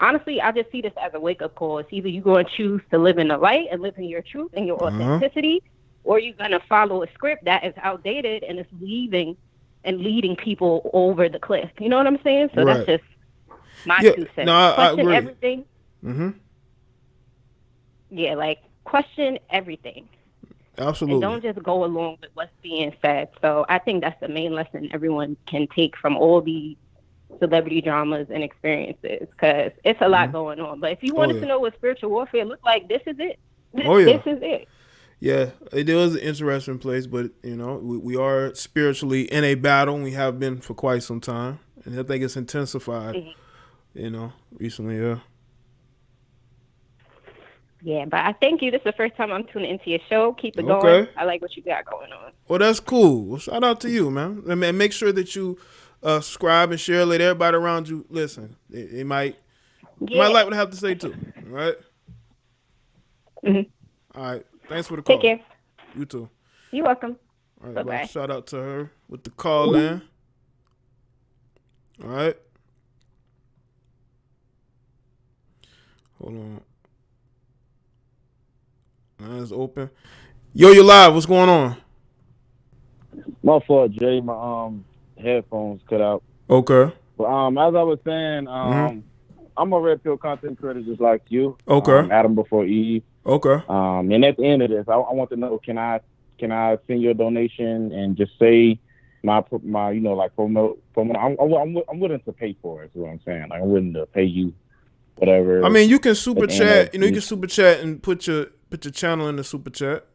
honestly, I just see this as a wake-up call. It's either you're going to choose to live in the light and live in your truth and your authenticity, or you're going to follow a script that is outdated and is leading people over the cliff. You know what I'm saying? So that's just my 2 cents. No, I agree. Everything. Yeah, like, question everything. Absolutely. And don't just go along with what's being said. So I think that's the main lesson everyone can take from all these celebrity dramas and experiences, because it's a lot going on. But if you wanted to know what spiritual warfare looked like, this is it. This is it. Yeah, it is an interesting place, but you know, we are spiritually in a battle, and we have been for quite some time, and I think it's intensified. You know, recently, Yeah, but I thank you. This is the first time I'm tuning into your show. Keep it going. I like what you got going on. Well, that's cool. Well, shout out to you, man. And make sure that you subscribe and share. Let everybody around you listen. They might like what I have to say too. All right. All right. Thanks for the call. Take care. You too. You're welcome. All right. Bye-bye. Well, shout out to her with the call in. All right. Hold on. Line's open. Yo, you're live. What's going on? My fault, Jay. My headphones cut out. Okay. But as I was saying, I'm a red pill content creator just like you. Okay. Adam before Eve. Okay. And at the end of this, I want to know, can I send you a donation and just say my you know, like promote. I'm willing to pay for it. Is what I'm saying. Like, I'm willing to pay you whatever. I mean, you can super chat. You know, you can super chat and put your channel in the super chat.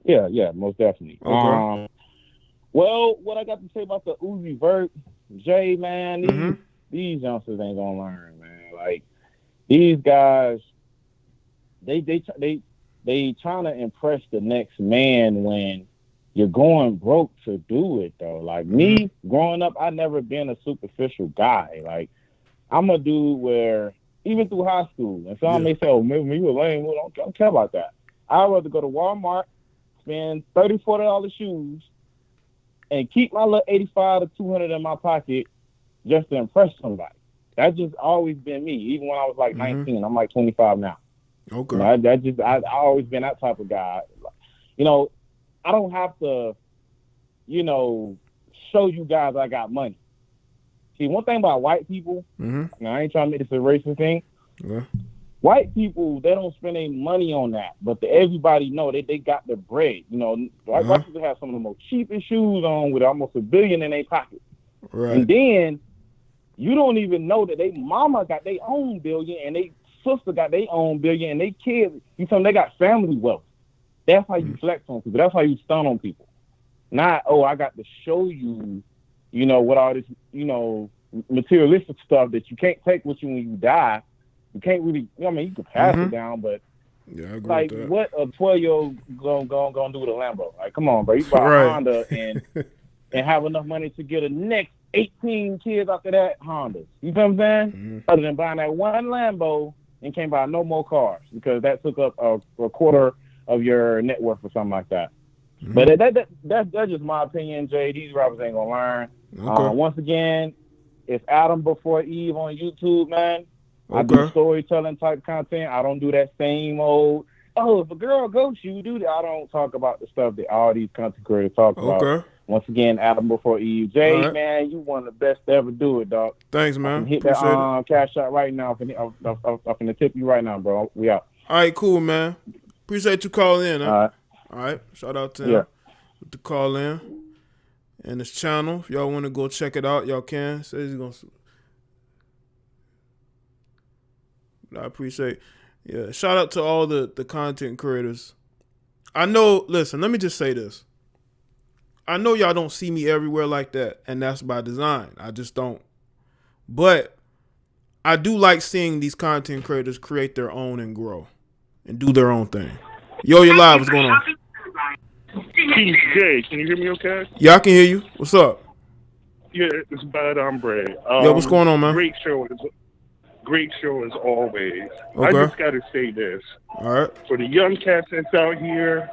Yeah, most definitely. Okay. Well, what I got to say about the Uzi Vert, Jaye, man, these youngsters ain't gonna learn, man. Like, these guys, they trying to impress the next man when you're going broke to do it, though. Like, me, growing up, I never been a superficial guy. Like, I'm a dude where, even through high school, and some may say, oh, maybe you a lame, I don't care about that. I'd rather go to Walmart, spend $30, $40 shoes, and keep my little $85 to $200 in my pocket just to impress somebody. That's just always been me. Even when I was like 19, I'm like 25 now. Okay. You know, I always been that type of guy. You know, I don't have to, you know, show you guys I got money. See, one thing about white people, and I ain't trying to make this a racist thing. Yeah. White people, they don't spend any money on that, but everybody know they got the bread. You know, white people have some of the most cheapest shoes on with almost $1 billion in their pocket. Right. And then you don't even know that they mama got their own billion and they sister got their own billion and they kids, you tell them they got family wealth. That's how you flex on people. That's how you stun on people. Not, oh, I got to show you, you know, what all this, you know, materialistic stuff that you can't take with you when you die. You can't really, I mean, you can pass it down, but yeah, I agree like, with that. what a 12-year-old gonna do with a Lambo? Like, come on, bro. You buy a Honda and have enough money to get a next 18 kids after that Hondas. You know what I'm saying? Other than buying that one Lambo and can't buy no more cars because that took up a quarter of your net worth or something like that. But that's just my opinion, Jay. These rappers ain't gonna learn. Okay. Once again, it's Adam before Eve on YouTube, man. I do storytelling type content. I don't do that same old, oh, if a girl ghosts you, do that. I don't talk about the stuff that all these content creators talk about. Once again, Adam before Eve. Jay, man, you one of the best to ever do it, dog. Thanks, man. Hit that cash out right now. I'm gonna tip you right now, bro. We out. All right, cool, man. Appreciate you calling in. Huh? All right. Shout out to him with the call in and his channel. If y'all want to go check it out, y'all can. Says he's gonna. I appreciate. Yeah. Shout out to all the content creators. I know. Listen, let me just say this. I know y'all don't see me everywhere like that, and that's by design. I just don't. But I do like seeing these content creators create their own and grow and do their own thing. Yo, you're live. What's going on? Jay, can you hear me okay? Yeah, I can hear you. What's up? Yeah, it's Bad Hombre. Yo, what's going on, man? Great show as always. Okay. I just got to say this. All right. For the young cats that's out here,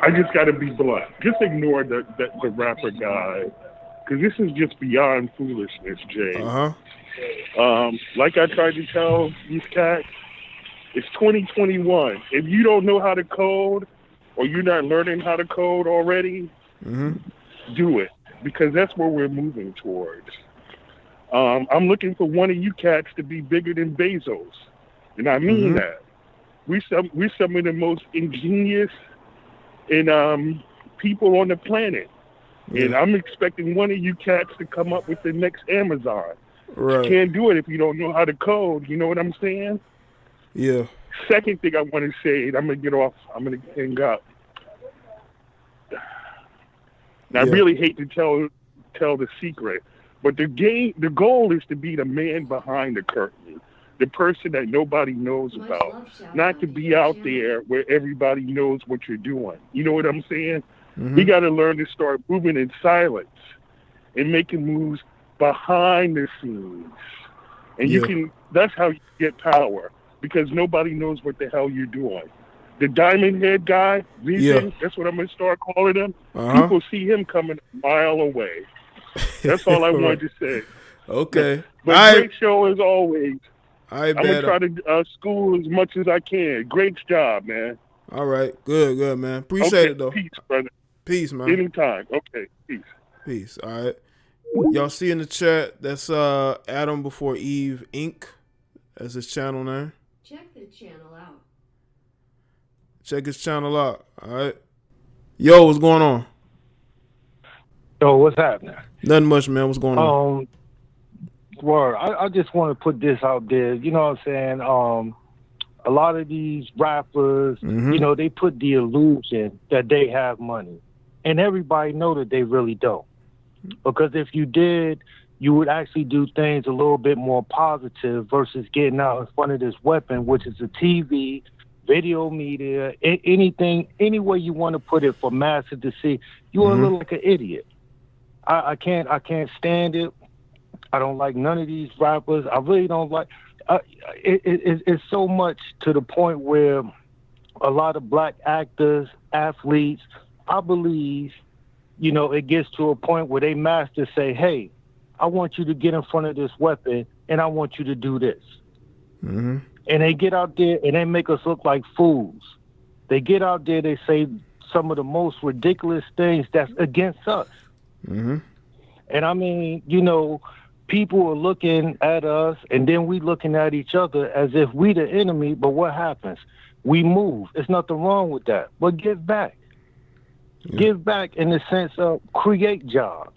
I just got to be blunt. Just ignore the rapper guy, because this is just beyond foolishness, Jay. Like I tried to tell these cats, it's 2021. If you don't know how to code, or you're not learning how to code already, do it, because that's where we're moving towards. I'm looking for one of you cats to be bigger than Bezos, and I mean that. we're some of the most ingenious and people on the planet. Yeah. And I'm expecting one of you cats to come up with the next Amazon. Right. You can't do it if you don't know how to code. You know what I'm saying? Yeah. Second thing I want to say, and I'm going to get off. I'm going to hang up. Now, I really hate to tell the secret, but the goal is to be the man behind the curtain, the person that nobody knows about, not to be out there where everybody knows what you're doing. You know what I'm saying? Mm-hmm. We got to learn to start moving in silence and making moves behind the scenes. And that's how you get power, because nobody knows what the hell you're doing. The diamond head guy, that's what I'm going to start calling him. People see him coming a mile away. That's all I wanted to say. Okay. But great show as always. I'm going to try to school as much as I can. Great job, man. All right. Good, man. Appreciate it, though. Peace, brother. Peace, man. Anytime. Okay, peace. Peace. All right. Y'all see in the chat, that's Adam Before Eve Inc. That's his channel name. Check the channel out. Check his channel out. All right. Yo, what's going on? Yo, what's happening? Nothing much, man. What's going on? Word. I just want to put this out there. You know what I'm saying? A lot of these rappers, you know, they put the illusion that they have money. And everybody know that they really don't. Because if you did, you would actually do things a little bit more positive versus getting out in front of this weapon, which is a TV, video media, anything, any way you want to put it for masses to see. You want to look like an idiot. I can't stand it. I don't like none of these rappers. I really don't like. It's so much to the point where a lot of black actors, athletes, I believe, you know, it gets to a point where they masters say, hey, I want you to get in front of this weapon and I want you to do this. And they get out there and they make us look like fools. They get out there, they say some of the most ridiculous things that's against us. And I mean, you know, people are looking at us and then we looking at each other as if we the enemy, but what happens? We move. There's nothing wrong with that. But give back. Give back in the sense of create jobs.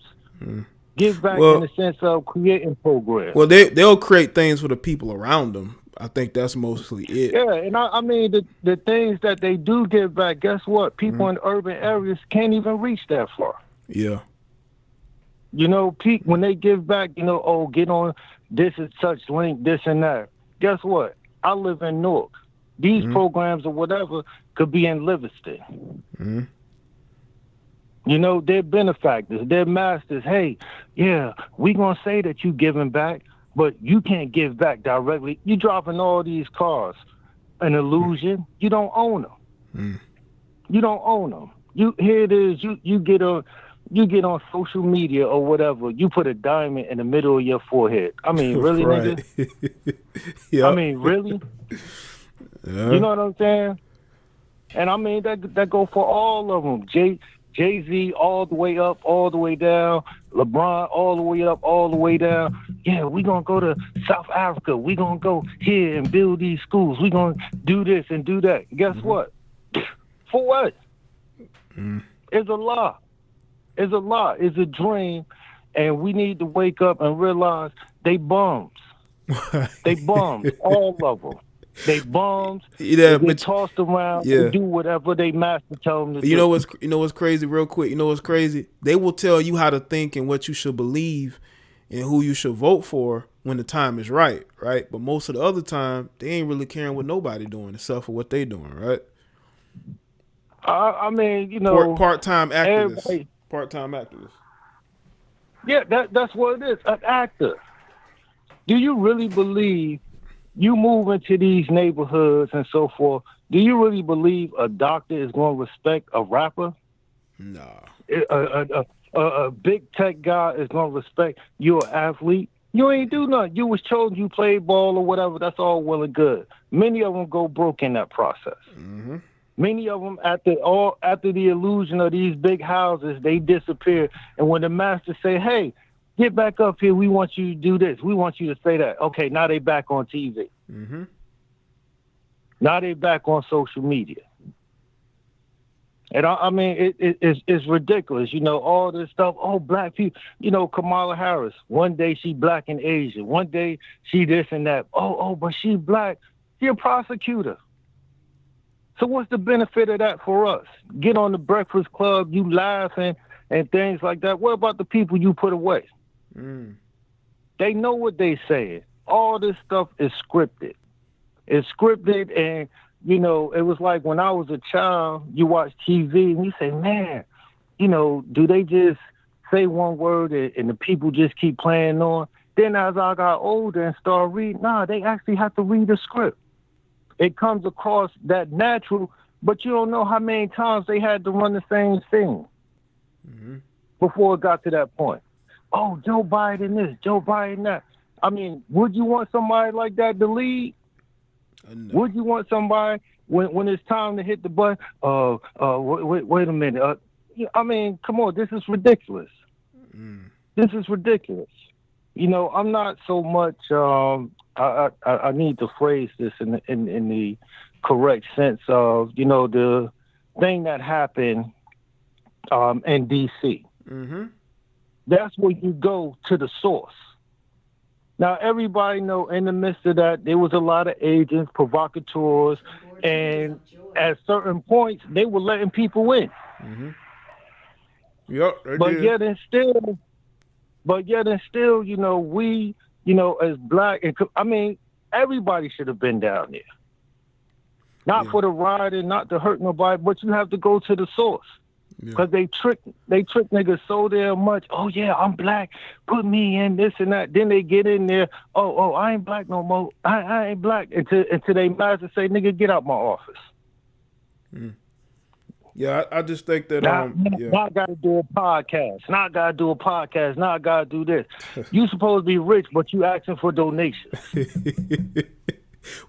Give back in the sense of creating programs. Well, they'll create things for the people around them. I think that's mostly it. Yeah, and I mean, the things that they do give back, guess what? People in urban areas can't even reach that far. Yeah. You know, when they give back, you know, oh, get on this is such link, this and that. Guess what? I live in Newark. These programs or whatever could be in Livingston. You know, they're benefactors, they're masters. Hey, yeah, we gonna say that you giving back, but you can't give back directly. You dropping all these cars, an illusion. You don't own them. You don't own them. Here it is. You get on social media or whatever. You put a diamond in the middle of your forehead. I mean, really, nigga? I mean, really? You know what I'm saying? And I mean that go for all of them. Jay-Z all the way up, all the way down. LeBron all the way up, all the way down. Yeah, we going to go to South Africa. We going to go here and build these schools. We going to do this and do that. Guess what? For what? It's a lie. It's a lie. It's a dream. And we need to wake up and realize they bums. They bums, all of them. They bums. They get tossed around. They do whatever they master tell them to do. You know what's crazy? Real quick. You know what's crazy? They will tell you how to think and what you should believe and who you should vote for when the time is right, right? But most of the other time, they ain't really caring what nobody doing except for what they doing, right? I mean, you know, part-time activists. Part-time activists. Yeah, that's what it is. An actor. Do you really believe? You move into these neighborhoods and so forth, do you really believe a doctor is going to respect a rapper? Nah. A big tech guy is going to respect you, an athlete? You ain't do nothing. You was chosen, you played ball or whatever. That's all well and good. Many of them go broke in that process. Many of them, after the illusion of these big houses, they disappear. And when the masters say, hey, get back up here. We want you to do this. We want you to say that. Okay, now they back on TV. You Now they back on social media. And I mean, it's ridiculous. You know, all this stuff. Oh, black people. You know, Kamala Harris. One day she black and Asian. One day she this and that. Oh, but she black. She a prosecutor. So what's the benefit of that for us? Get on the Breakfast Club, you laughing and things like that. What about the people you put away? They know what they saying. All this stuff is scripted. It's scripted, and you know, it was like when I was a child, you watch TV and you say, man, you know, do they just say one word and the people just keep playing on? Then as I got older and started reading, they actually have to read the script. It comes across that natural, but you don't know how many times they had to run the same thing before it got to that point. Oh, Joe Biden this, Joe Biden that. I mean, would you want somebody like that to lead? No. Would you want somebody when it's time to hit the button? Wait a minute. I mean, come on, this is ridiculous. This is ridiculous. You know, I'm not so much. I need to phrase this in the correct sense of, you know, the thing that happened in D.C. That's where you go to the source. Now, everybody know in the midst of that, there was a lot of agents, provocateurs, and at certain points, they were letting people in. Yep, but yet and still, you know, we, you know, as black, and I mean, everybody should have been down there. Not for the rioting, not to hurt nobody, but you have to go to the source. Because they trick niggas so damn much. Oh yeah, I'm black. Put me in this and that. Then they get in there. Oh, I ain't black no more. I ain't black until they master say, nigga, get out my office. Yeah, I just think that now I gotta do a podcast. Now I gotta do a podcast. Now I gotta do this. You supposed to be rich, but you asking for donations.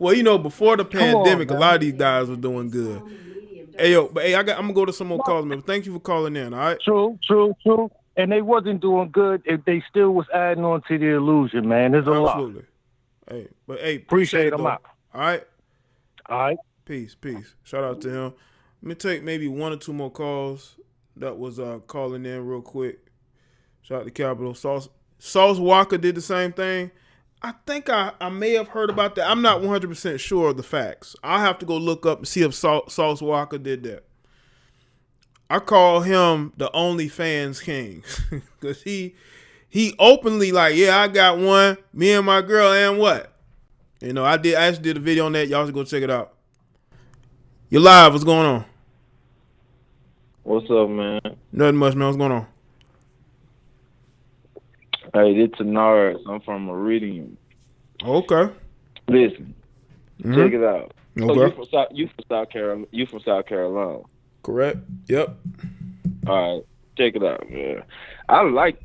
Well, you know, before the pandemic, a lot of these guys were doing good. Hey, I'm gonna go to some more calls, man. Thank you for calling in. All right. True. And they wasn't doing good if they still was adding on to the illusion, man. There's a lot. Hey, appreciate them out. All right. All right. Peace. Shout out to him. Let me take maybe one or two more calls that was calling in real quick. Shout out to Capital. Sauce Walker did the same thing. I think I may have heard about that. I'm not 100% sure of the facts. I'll have to go look up and see if Sauce Walker did that. I call him the OnlyFans king because he openly like, yeah, I got one. Me and my girl and what? You know, I actually did a video on that. Y'all should go check it out. You're live. What's going on? What's up, man? Nothing much, man. What's going on? Hey, it's Nars. I'm from Meridian. Okay. Listen, check it out. Okay. So you from South Carolina? You from South Carolina? Correct. Yep. All right. Check it out, man. I like it.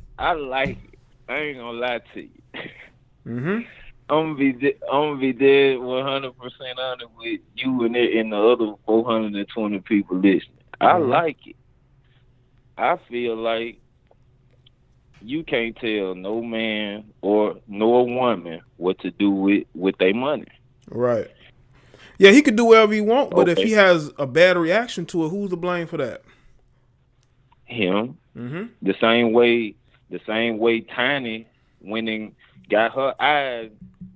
I ain't gonna lie to you. I'm gonna be dead 100% honest with you and the other 420 people listening. I like it. I feel like you can't tell no man or no woman what to do with their money. Right. Yeah, he could do whatever he wants, but if he has a bad reaction to it, who's to blame for that? Him. The same way Tiny went and got her eyes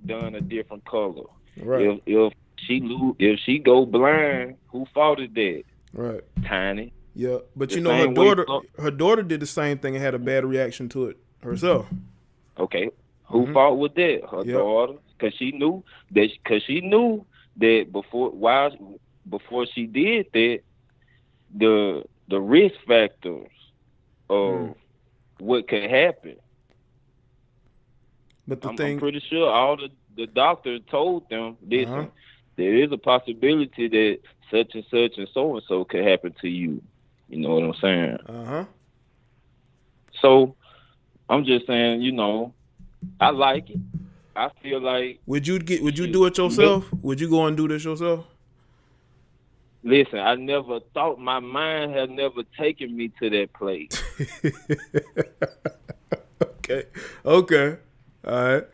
done a different color. Right. If she go blind, who faulted that? Right. Tiny. Yeah, but you know her daughter did the same thing and had a bad reaction to it herself. Okay, who fought with that? Her daughter, because she knew that before she did that, the risk factors of what could happen. But I'm pretty sure all the doctor told them, listen, there is a possibility that such and so could happen to you. You know what I'm saying? So I'm just saying, you know, I like it. I feel like would you do it yourself? Would you go and do this yourself? Listen, I never thought, my mind had never taken me to that place. Okay. All right.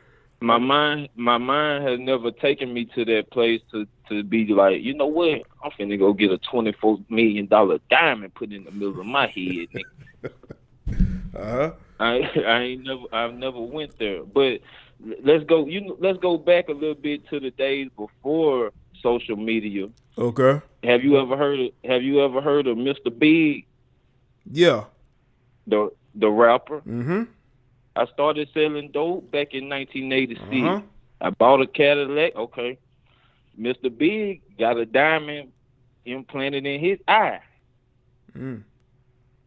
my mind has never taken me to that place to be like, you know what? I'm finna go get a $24 million diamond put in the middle of my head, nigga. I've never went there. But let's go back a little bit to the days before social media. Okay. Have you ever heard of Mr. Big? Yeah. The rapper. Mm-hmm. I started selling dope back in 1986. I bought a Cadillac. Okay. Mr. Big got a diamond implanted in his eye. Mm.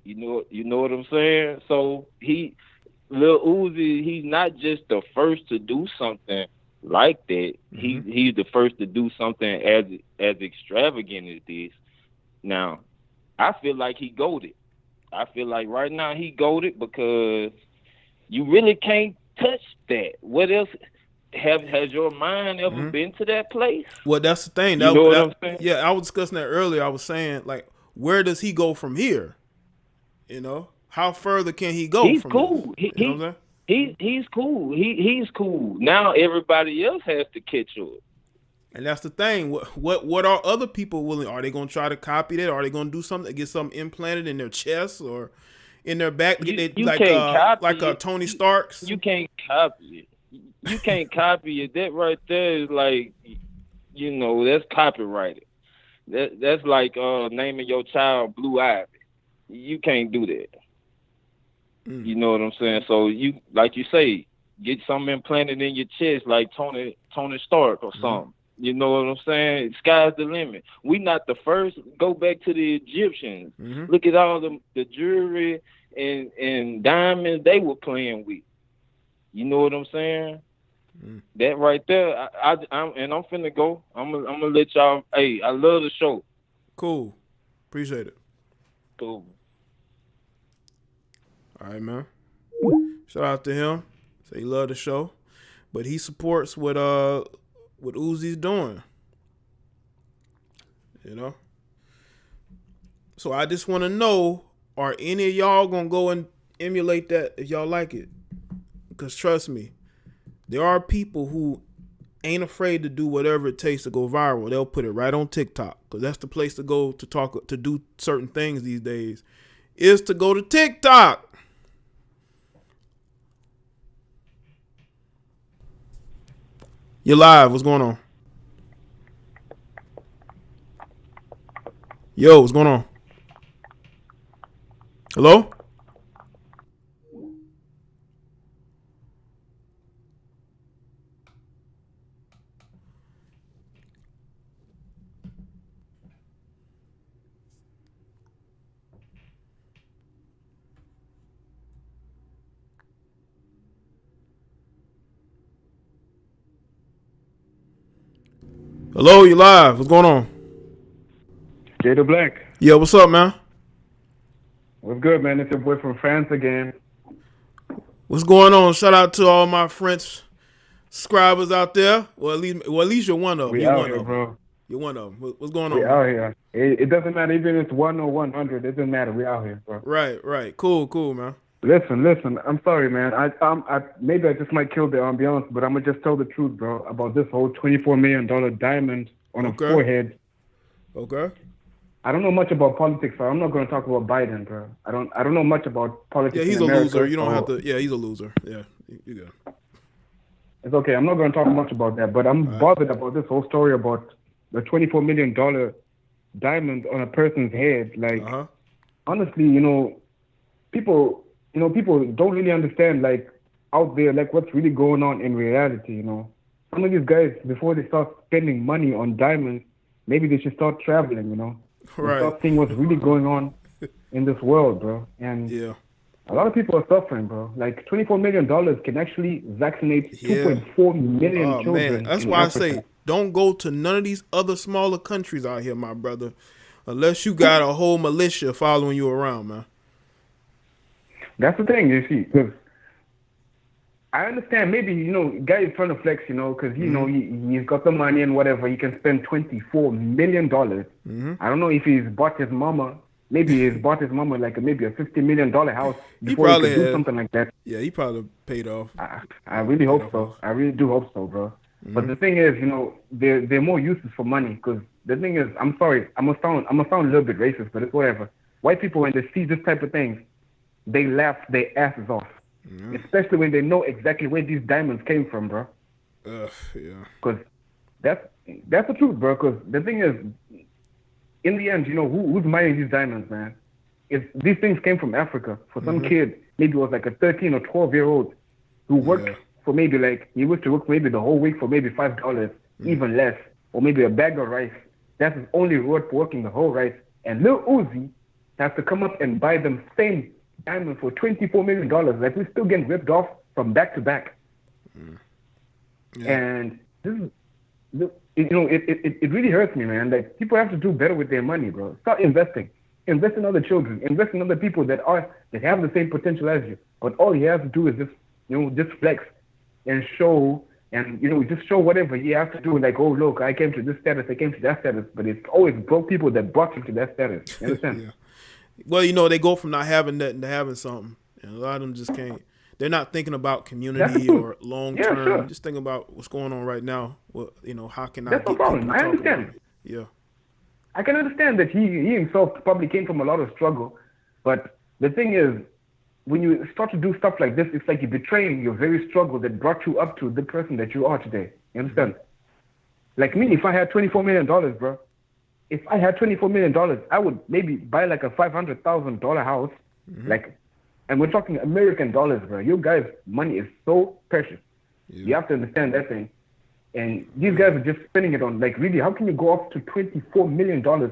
You know what I'm saying? So Lil Uzi, he's not just the first to do something like that. Mm-hmm. He's the first to do something as extravagant as this. Now, I feel like he goated. I feel like right now he goated because you really can't touch that. What else? Has your mind ever been to that place? Well, that's the thing. You know what I'm saying? Yeah, I was discussing that earlier. I was saying, like, where does he go from here? You know, how further can he go? He's from cool. This? You know what I'm saying? He's cool. He's cool. Now everybody else has to catch up. And that's the thing. What are other people willing? Are they going to try to copy that? Are they going to do something, get something implanted in their chest or in their back? Like Tony Stark's. You can't copy it. You can't copy it. That right there is like, you know, that's copyrighted. That's like naming your child Blue Ivy. You can't do that. You know what I'm saying? So you, like you say, get something implanted in your chest like Tony Stark or something. You know what I'm saying? Sky's the limit. We not the first. Go back to the Egyptians. Look at all the jewelry and diamonds they were playing with. You know what I'm saying? That right there, I'm finna go. I'm gonna let y'all. Hey, I love the show. Cool, appreciate it. Cool. All right, man. Shout out to him. Say he love the show, but he supports what Uzi's doing. You know. So I just want to know: are any of y'all gonna go and emulate that if y'all like it? Because trust me, there are people who ain't afraid to do whatever it takes to go viral. They'll put it right on TikTok because that's the place to go to do certain things these days. Is to go to TikTok. You're live. What's going on? Yo, what's going on? Hello? Hello, you live. What's going on? Jay the Black. Yeah, what's up, man? What's good, man? It's your boy from France again. What's going on? Shout out to all my French subscribers out there. Well, at least you're one of them. You're one of them, bro. You're one of them. What's going on? We out here. It doesn't matter even if it's 1 or 100. It doesn't matter. We out here, bro. Right. Cool, man. Listen. I'm sorry, man. I maybe I just might kill the ambiance, but I'm gonna just tell the truth, bro, about this whole $24 million diamond on a forehead. Okay. I don't know much about politics, so I'm not gonna talk about Biden, bro. I don't know much about politics. Yeah, he's in a America, loser. You don't have to. Yeah, he's a loser. Yeah, you good. It's okay. I'm not gonna talk much about that, but I'm bothered about this whole story about the $24 million diamond on a person's head. Like, honestly, people don't really understand, like, out there, like, what's really going on in reality, Some of these guys, before they start spending money on diamonds, maybe they should start traveling, Right. Start seeing what's really going on in this world, bro. And a lot of people are suffering, bro. Like, $24 million can actually vaccinate 2.4 million children. Man. That's why Africa. I say, don't go to none of these other smaller countries out here, my brother, unless you got a whole militia following you around, man. That's the thing, you see, because I understand maybe, guy is trying to flex, because, he's got the money and whatever. He can spend $24 million. I don't know if he's bought his mama maybe he's bought his mama like maybe a $50 million house before he could do something like that. Yeah, he probably paid off. I really hope so. I really do hope so, bro. But the thing is, they're more useless for money. Because the thing is, I'm sorry, I'm gonna sound a little bit racist, but it's whatever. White people, when they see this type of things, they laugh their asses off. Especially when they know exactly where these diamonds came from, bro. Yeah. Because that's the truth, bro. Because the thing is, in the end, who's mining these diamonds, man? If these things came from Africa, for some kid, maybe it was like a 13 or 12-year-old who worked for maybe he used to work maybe the whole week for maybe $5, even less, or maybe a bag of rice. That's his only reward for working the whole rice. And Lil Uzi has to come up and buy them same diamond for $24 million. Like, we're still getting ripped off from back to back. And this is, it really hurts me, man. Like, people have to do better with their money, bro. Start investing. Invest in other children. Invest in other people that have the same potential as you. But all you have to do is just flex and show, and just show whatever you have to do. Like, oh look, I came to this status, I came to that status. But it's always broke people that brought you to that status. You understand? Well, they go from not having nothing to having something, and a lot of them just can't. They're not thinking about community or long term. Sure. Just thinking about what's going on right now. Well, how can That's I? No problem. I understand. Yeah. I can understand that he himself probably came from a lot of struggle, but the thing is, when you start to do stuff like this, it's like you're betraying your very struggle that brought you up to the person that you are today. You understand? Like me, if I had $24 million, bro, if I had $24 million, I would maybe buy like a $500,000 house, and we're talking American dollars, bro. You guys' money is so precious. You have to understand that thing. And these guys are just spending it on, like, really, how can you go up to $24 million? To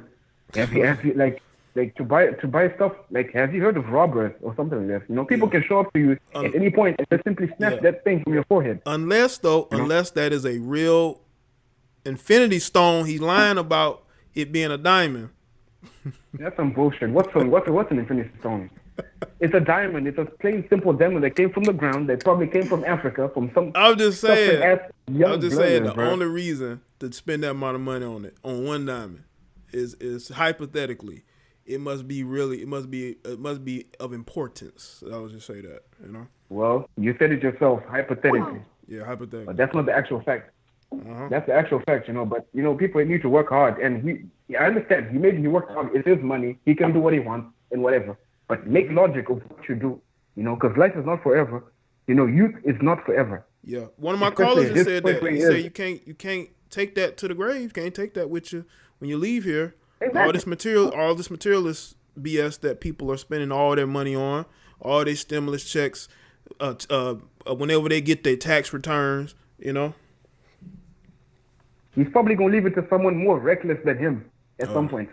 buy stuff, like, have you heard of robbers or something like that? People can show up to you at any point and just simply snatch that thing from your forehead. Unless that is a real infinity stone, he's lying about it being a diamond. That's some bullshit. What's an infinity stone? It's a diamond. It's a plain, simple diamond that came from the ground. That probably came from Africa, from some. I'm just saying. The bro. only reason to spend that amount of money on one diamond is hypothetically, it must be of importance. I would just say that, Well, you said it yourself, hypothetically. Yeah, hypothetically. But that's not the actual fact. That's the actual fact, But people need to work hard, and I understand. He worked hard. It's his money. He can do what he wants and whatever. But make logic of what you do, because life is not forever. Youth is not forever. Yeah, one of my callers just said that. He said you can't take that to the grave. You can't take that with you when you leave here. Exactly. All this material is BS that people are spending all their money on, all their stimulus checks, whenever they get their tax returns. He's probably gonna leave it to someone more reckless than him at some point.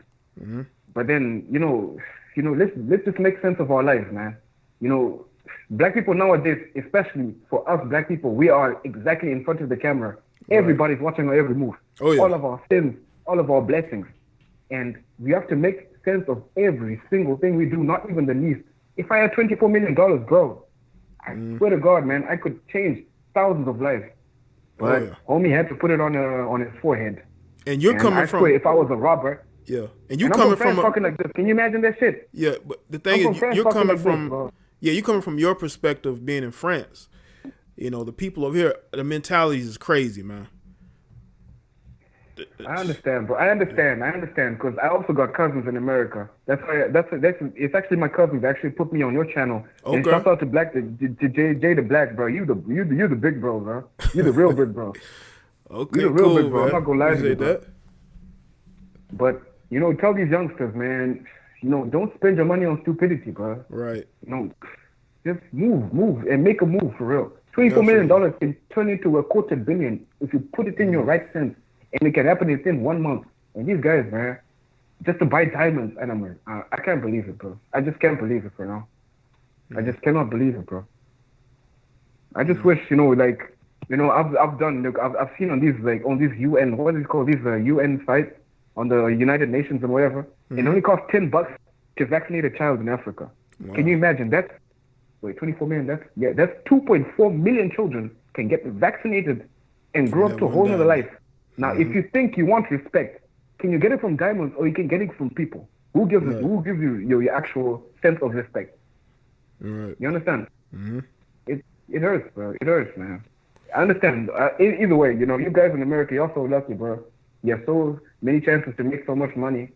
But then let's just make sense of our lives, man. Black people nowadays, especially for us black people, we are exactly in front of the camera. Everybody's watching our every move. Oh, yeah. All of our sins, all of our blessings. And we have to make sense of every single thing we do, not even the least. If I had $24 million, bro, I swear to God, man, I could change thousands of lives. But homie had to put it on his forehead. And you're coming from... if I was a robber... Yeah, and you coming from talking like this. Can you imagine that shit? Yeah, but the thing is, you're coming from you're coming from your perspective, being in France. The people over here, the mentality is crazy, man. I understand, bro. I understand because I also got cousins in America. It's actually my cousins that actually put me on your channel. Okay. And shout out to Jaye the Black, bro. You the big bro, bro. You the real big bro. Okay, you the real cool, big bro. Man. I'm not gonna lie to you, that. But tell these youngsters, man, don't spend your money on stupidity, bro. Right. Just move and make a move for real. $24 million can turn into a $250 million if you put it in your right sense, and it can happen within 1 month. And these guys, man, just to buy diamonds, and I can't believe it, bro. I just can't believe it for now. I just cannot believe it, bro. I just wish, I've done. Look, I've seen on these UN, what is it called? These UN sites on the United Nations and whatever. It only costs $10 to vaccinate a child in Africa. Wow. Can you imagine that? Wait, 24 million. That's 2.4 million children can get vaccinated and grow up to a whole other life. Now, if you think you want respect, can you get it from diamonds or you can get it from people? Who gives you your actual sense of respect? Right. You understand? It hurts, bro. It hurts, man. I understand. Either way, you know, you guys in America, you're so lucky, bro. You have so many chances to make so much money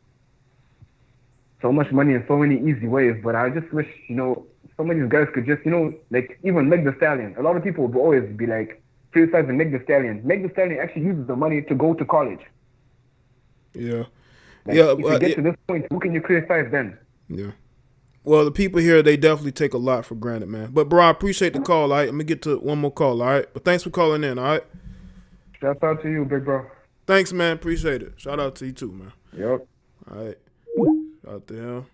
in so many easy ways. But I just wish, you know, some of these guys could just, you know, like even Meg the Stallion. A lot of people will always be like criticizing Meg the Stallion. Meg the Stallion actually uses the money to go to college. Yeah. Like, if you get to this point, who can you criticize then? Yeah. Well, the people here, they definitely take a lot for granted, man. But, bro, I appreciate the call, all right? I'm going to get to one more call, all right? But thanks for calling in, all right? Shout out to you, big bro. Thanks, man. Appreciate it. Shout out to you, too, man. Yep. All right. Shout out to him.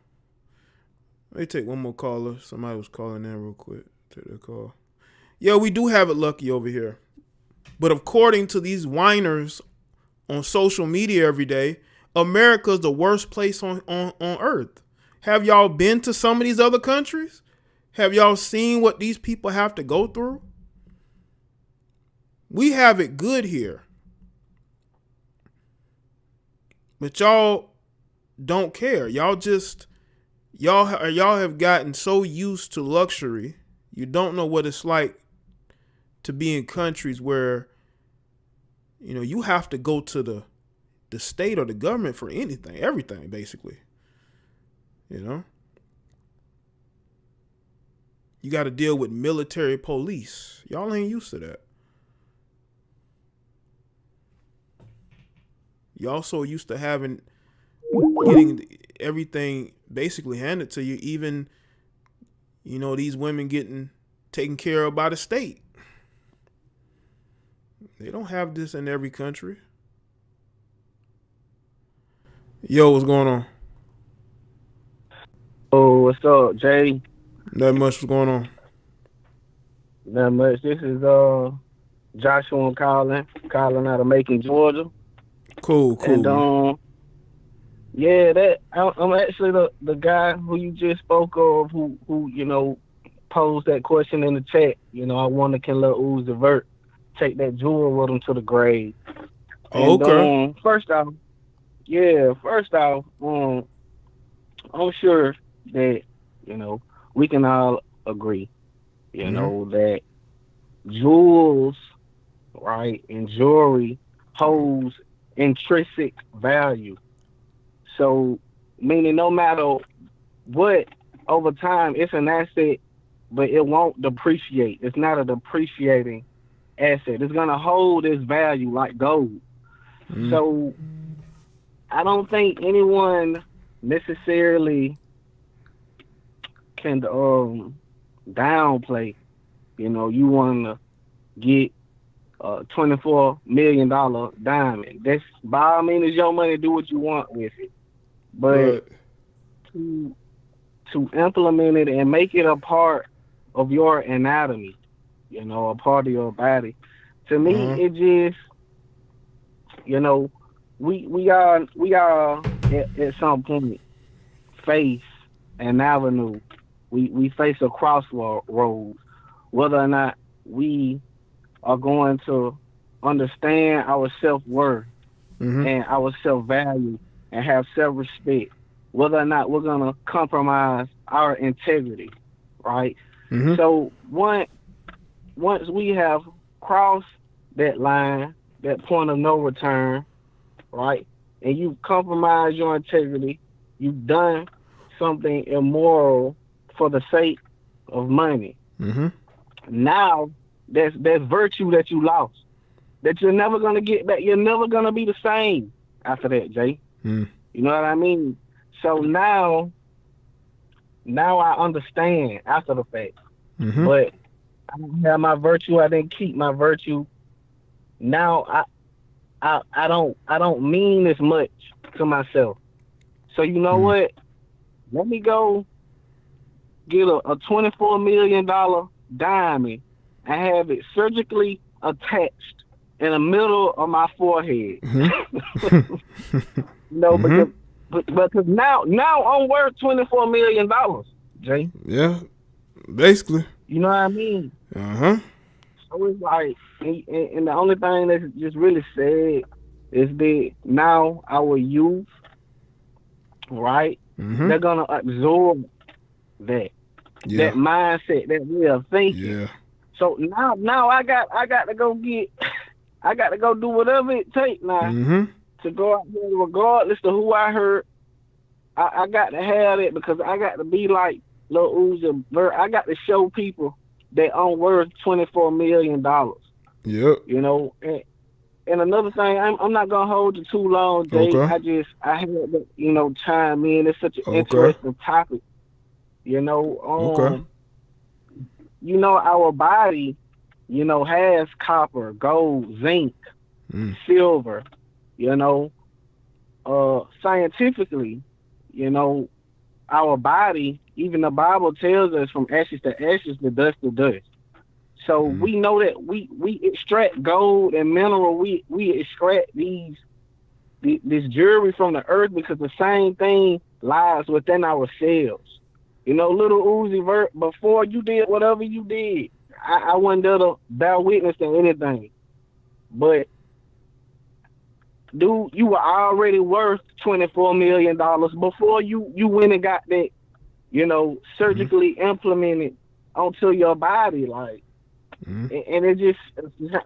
Let me take one more caller. Somebody was calling in real quick. Take their call. Yeah, we do have it lucky over here. But according to these whiners on social media every day, America's the worst place on earth. Have y'all been to some of these other countries? Have y'all seen what these people have to go through? We have it good here. But y'all don't care. Y'all have gotten so used to luxury. You don't know what it's like to be in countries where, you know, you have to go to the state or the government for anything, everything, basically. You know? You got to deal with military police. Y'all ain't used to that. Y'all so used to getting everything basically handed to you, even, you know, these women getting taken care of by the state. They don't have this in every country. Yo, what's going on? Oh, what's up, Jaye? Not much. What's going on? Not much. This is Joshua calling out of Macon, Georgia. Cool. And yeah, I'm actually the guy who you just spoke of, who you know posed that question in the chat. You know, I wonder can little Uzi Vert take that jewel with him to the grave. And, okay. First off, I'm sure that, you know, we can all agree, you know, that jewels, right, and jewelry holds intrinsic value. So, meaning no matter what, over time, it's an asset, but it won't depreciate. It's not a depreciating asset. It's going to hold its value like gold. So, I don't think anyone necessarily can downplay, you know, you want to get a $24 million diamond. That's, by all means, your money, do what you want with it. But to implement it and make it a part of your anatomy, you know, a part of your body, to me, it just, you know, we are at some point face an avenue. We face a crossroads, whether or not we are going to understand our self-worth and our self-value and have self-respect, whether or not we're going to compromise our integrity, right? So once we have crossed that line, that point of no return, right, and you compromise your integrity, you've done something immoral for the sake of money. Now, that's virtue that you lost, that you're never going to get back. You're never going to be the same after that, Jaye. You know what I mean? So now I understand after the fact. But I don't have my virtue. I didn't keep my virtue. Now I don't mean as much to myself. So you know what? Let me go get a $24 million diamond and have it surgically attached in the middle of my forehead. No, because now I'm worth $24 million, Jaye. Yeah, basically. You know what I mean? So it's like, and the only thing that's just really sad is that now our youth, right, They're gonna absorb that mindset, that way of thinking. Yeah. So now I got to go do whatever it takes now to go out there, regardless of who I hurt. I got to have it because I got to be like Lil Uzi Vert. I got to show people that I'm worth $24 million. Yep. You know, and another thing, I'm not gonna hold you too long, Jay. Okay. I had to, chime in. It's such an interesting topic. Our body, has copper, gold, zinc, silver. Scientifically, our body, even the Bible tells us from ashes to ashes, to dust. So we know that we extract gold and mineral. We extract this jewelry from the earth because the same thing lies within our cells. Little Uzi Vert, before you did whatever you did, I wasn't there to bear witness to anything. But dude, you were already worth $24 million before you went and got that, surgically implemented onto your body, like. And it's just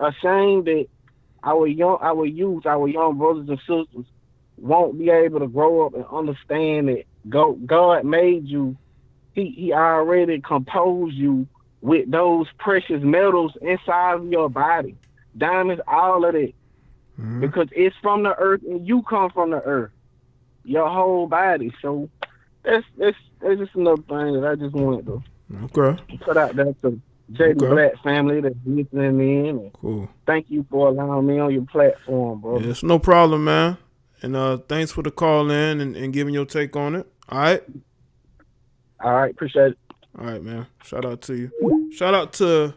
a shame that our youth, our young brothers and sisters won't be able to grow up and understand that God made you. He already composed you with those precious metals inside of your body. Diamonds, all of it. Because it's from the earth and you come from the earth. Your whole body. So that's just another thing that I just wanted to put out there to JD Black family that's listening in. Cool. Thank you for allowing me on your platform, bro. Yeah, it's no problem, man. And thanks for the call in and giving your take on it. All right? All right, appreciate it. All right, man. Shout out to you. Shout out to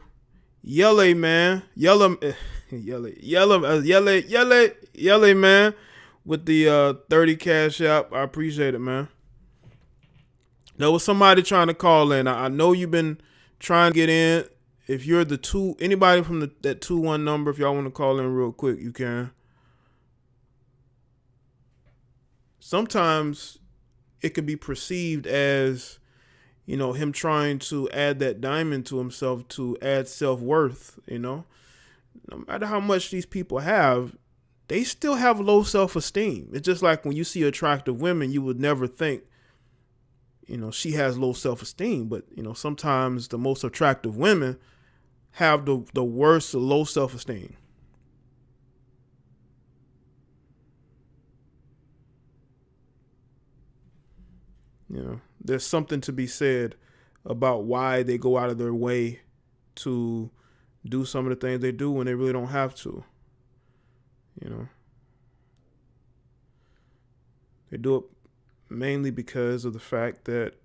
Jaye, man. Jaye, man, with the 30 cash app. I appreciate it, man. There was somebody trying to call in. I know you've been trying to get in. If you're anybody from that 2-1 number, if y'all want to call in real quick, you can. Sometimes it could be perceived as, him trying to add that diamond to himself to add self-worth, No matter how much these people have, they still have low self-esteem. It's just like when you see attractive women, you would never think, she has low self-esteem. But, sometimes the most attractive women have the worst low self-esteem. There's something to be said about why they go out of their way to do some of the things they do when they really don't have to. They do it mainly because of the fact that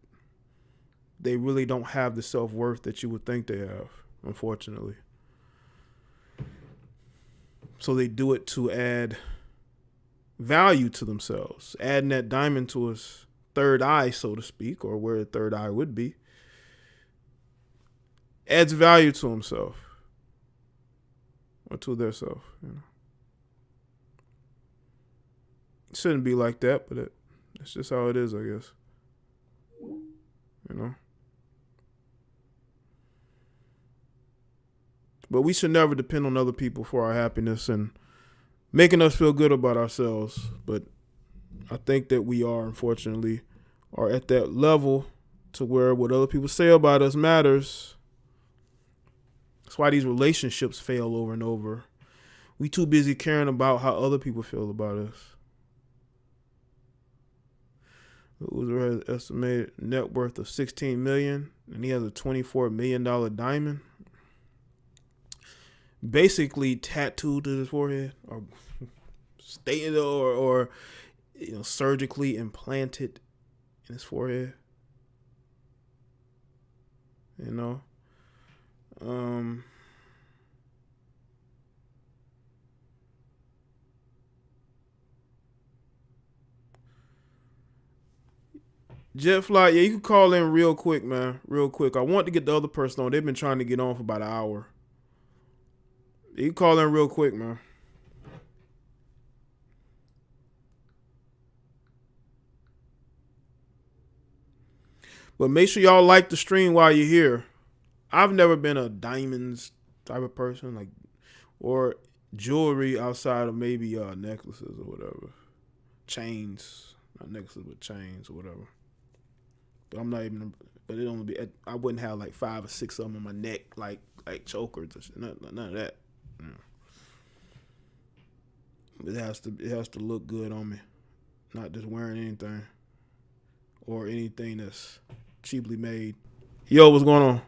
they really don't have the self-worth that you would think they have, unfortunately. So they do it to add value to themselves, adding that diamond to his third eye, so to speak, or where a third eye would be. Adds value to himself or to their self. It shouldn't be like that, but it's just how it is, I guess. But we should never depend on other people for our happiness and making us feel good about ourselves. But I think that we unfortunately, are at that level to where what other people say about us matters. That's why these relationships fail over and over. We too busy caring about how other people feel about us. Uzi has estimated net worth of $16 million, and he has a $24 million diamond, basically tattooed to his forehead, or stated, or surgically implanted in his forehead. Jetfly, yeah, you can call in real quick, man. Real quick. I want to get the other person on. They've been trying to get on for about an hour. You can call in real quick, man. But make sure y'all like the stream while you're here. I've never been a diamonds type of person, like, or jewelry outside of maybe necklaces or whatever. Chains. Not necklaces, but chains or whatever. But I'm not even, but it only be, I wouldn't have like 5 or 6 of them on my neck, like chokers or shit. None of that. Yeah. It has to look good on me. Not just wearing anything. Or anything that's cheaply made. Yo, what's going on?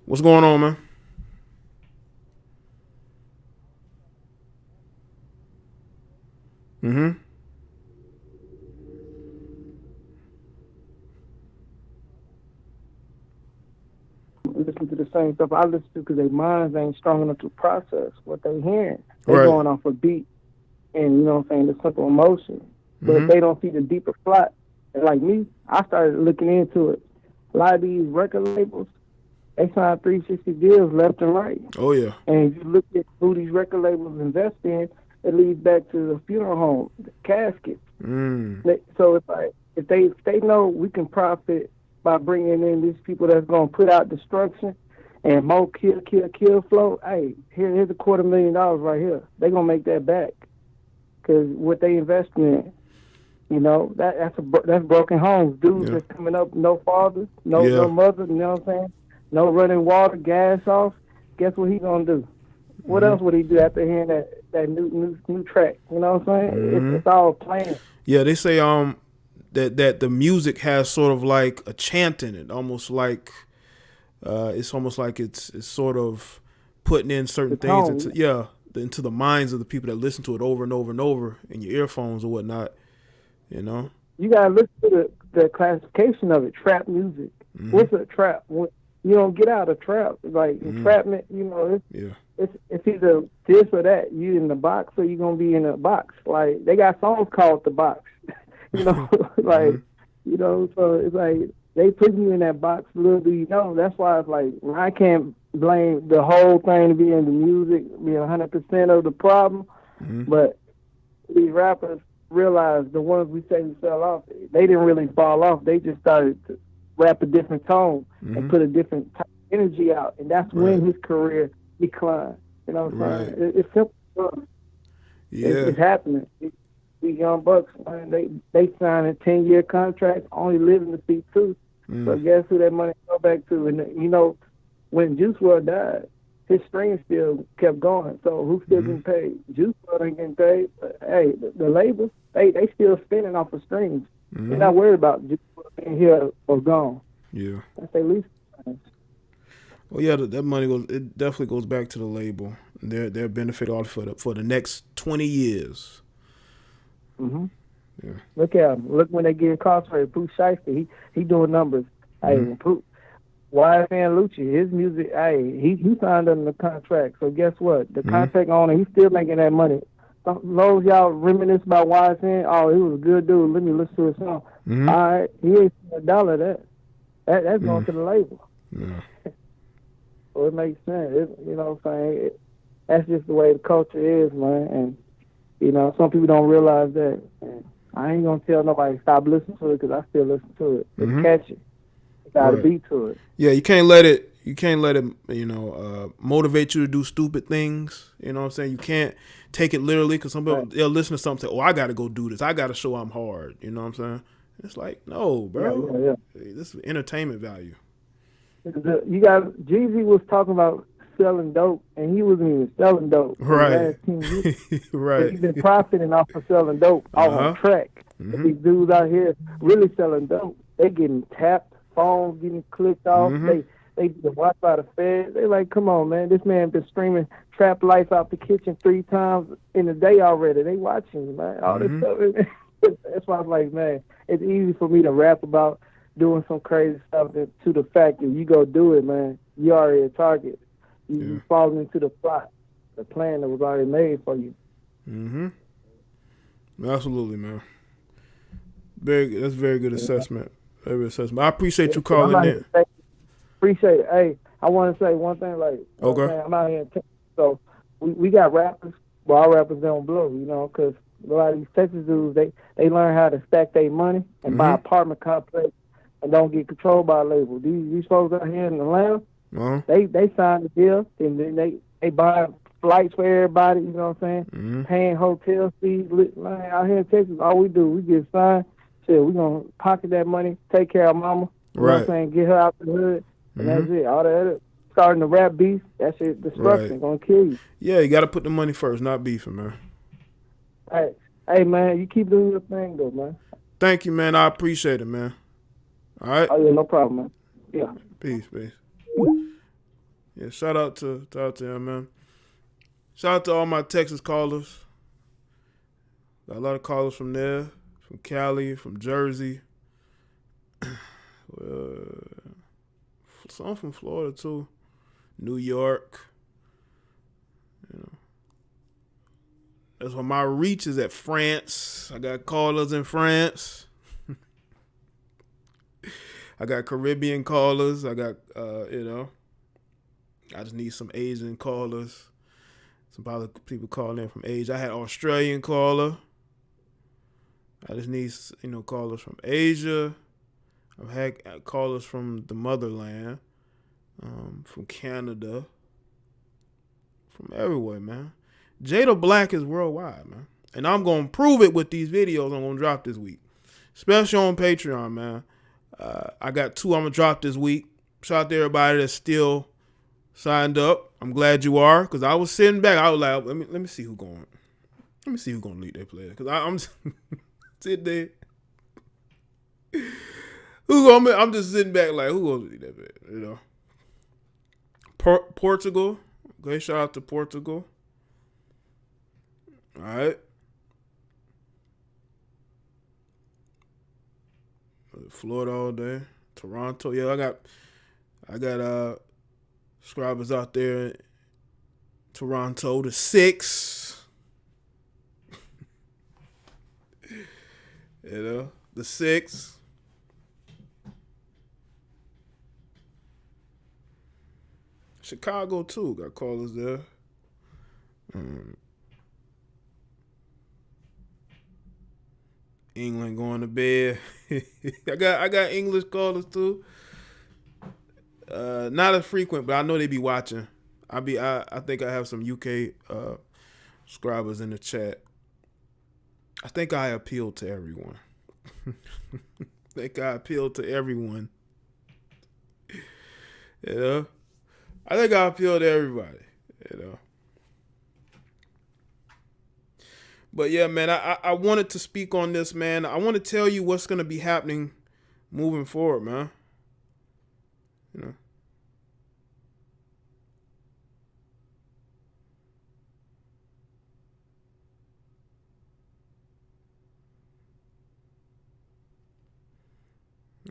What's going on, man? Mm-hmm. Listen to the same stuff I listen to because their minds ain't strong enough to process what they hearing. They're Right. going off a beat and, you know what I'm saying, the simple emotion. But if they don't see the deeper plot, and like me, I started looking into it. A lot of these record labels, they sign 360 deals left and right. Oh, yeah. And if you look at who these record labels invest in, it leads back to the funeral home, the caskets. So if they know we can profit by bringing in these people that's going to put out destruction and more kill flow, hey, here's $250,000 right here. They're going to make that back because what they invest in, you know, that's broken homes. Dudes that's coming up, no father, no mother, you know what I'm saying? No running water, gas off. Guess what he going to do? What else would he do after hearing that new track? You know what I'm saying? It's all planned. Yeah, they say that the music has sort of like a chant in it, almost like it's almost like it's sort of putting in certain things into the minds of the people that listen to it over and over and over in your earphones or whatnot. You know, you gotta listen to the classification of it. Trap music. What's a trap? You don't get out of trap. Like entrapment, you know, it's either this or that. You in the box or you gonna be in a box. Like they got songs called The Box. You know, like you know, so it's like they put you in that box. Little do you know. That's why it's like I can't blame the whole thing being the music being 100% of the problem, but these rappers realized the ones we say we fell off, they didn't really fall off. They just started to rap a different tone and put a different type of energy out, and that's when his career declined. You know what I'm saying? It's simple. It's happening. These young bucks, man, they signed a 10-year contract, only living to see 2. So guess who that money go back to? And you know, when Juice WRLD died, his streams still kept going. So who's still getting paid? Juice WRLD ain't getting paid. But, hey, the labels, they still spinning off of streams. They're not worried about Juice WRLD being here or gone. Yeah. That's their least. Well, yeah, that money it definitely goes back to the label. Their benefit all for the next 20 years. Yeah. Look at him. Look when they get incarcerated. Pooh Shiesty, he doing numbers. Hey, Pooh. YFN Lucci, his music, hey, he signed under the contract. So guess what? The contract owner, he's still making that money. Those y'all reminisce about YFN, oh, he was a good dude. Let me listen to his song. All right, he ain't seen $1 of that. That's going to the label. Yeah. So it makes sense. You know what I'm saying? That's just the way the culture is, man. And, you know, some people don't realize that. And I ain't going to tell nobody stop listening to it because I still listen to it. It's catchy. It's got a beat to it. Yeah, you can't let it, you know, motivate you to do stupid things. You know what I'm saying? You can't take it literally because some people, they'll listen to something, I got to go do this. I got to show I'm hard. You know what I'm saying? It's like, no, bro. This is entertainment value. You got Jeezy was talking about selling dope, and he wasn't even selling dope. Right. Right. He's been profiting off of selling dope on track. These dudes out here really selling dope. They getting tapped, phones getting clicked off. They get watched by the feds. They like, come on, man. This man been streaming Trap Life out the kitchen 3 times in a day already. They watching, man. All this stuff. That's why I was like, man, it's easy for me to rap about doing some crazy stuff to the fact that you go do it, man. You already a target. You falling into the plot, the plan that was already made for you. Absolutely, man. That's very good assessment. Very good assessment. I appreciate you calling in. Appreciate it. Hey, I want to say one thing. Like, man, I'm out here in Texas, so we got rappers. Well, our rappers don't blow, you know, because A lot of these Texas dudes, they learn how to stack their money and buy apartment complex and don't get controlled by a label. These folks out here in Atlanta, they sign the deal and then they buy flights for everybody. You know what I'm saying? Paying hotel fees. Man, out here in Texas, all we do, we get signed. Shit, we gonna pocket that money, take care of mama. You know what I'm saying? Get her out the hood, and that's it. All that other starting to rap beef, that shit destruction, gonna kill you. Yeah, you gotta put the money first, not beefing, man. Hey, man, you keep doing your thing, though, man. Thank you, man. I appreciate it, man. All right. Oh yeah, no problem, man. Yeah. Peace. Yeah, shout out to him, man. Shout out to all my Texas callers. Got a lot of callers from there, from Cali, from Jersey. Some from Florida too, New York. You know, that's why my reach is at France. I got callers in France. I got Caribbean callers. I got I just need some Asian callers. Some people calling in from Asia. I had Australian caller. I just need callers from Asia. I've had callers from the motherland, from Canada, from everywhere, man. Jada Black is worldwide, man. And I'm going to prove it with these videos I'm going to drop this week. Especially on Patreon, man. I got 2 I'm going to drop this week. Shout out to everybody that's still signed up. I'm glad you are, because I was sitting back. I was like, let me see who's going. Let me see who's going to lead their player. Because I'm sitting there. I'm just sitting back like, who gonna lead that player? You know. Portugal. Okay, shout out to Portugal. All right. Florida all day. Toronto. Yeah, I got subscribers out there in Toronto. The 6. The 6. Chicago too, got callers there. England going to bed. I got English callers too. Not as frequent, but I know they be watching. I think I have some UK subscribers in the chat. I think I appeal to everyone. I think I appeal to everyone. I think I appeal to everybody, But yeah, man, I wanted to speak on this, man. I want to tell you what's going to be happening moving forward, man.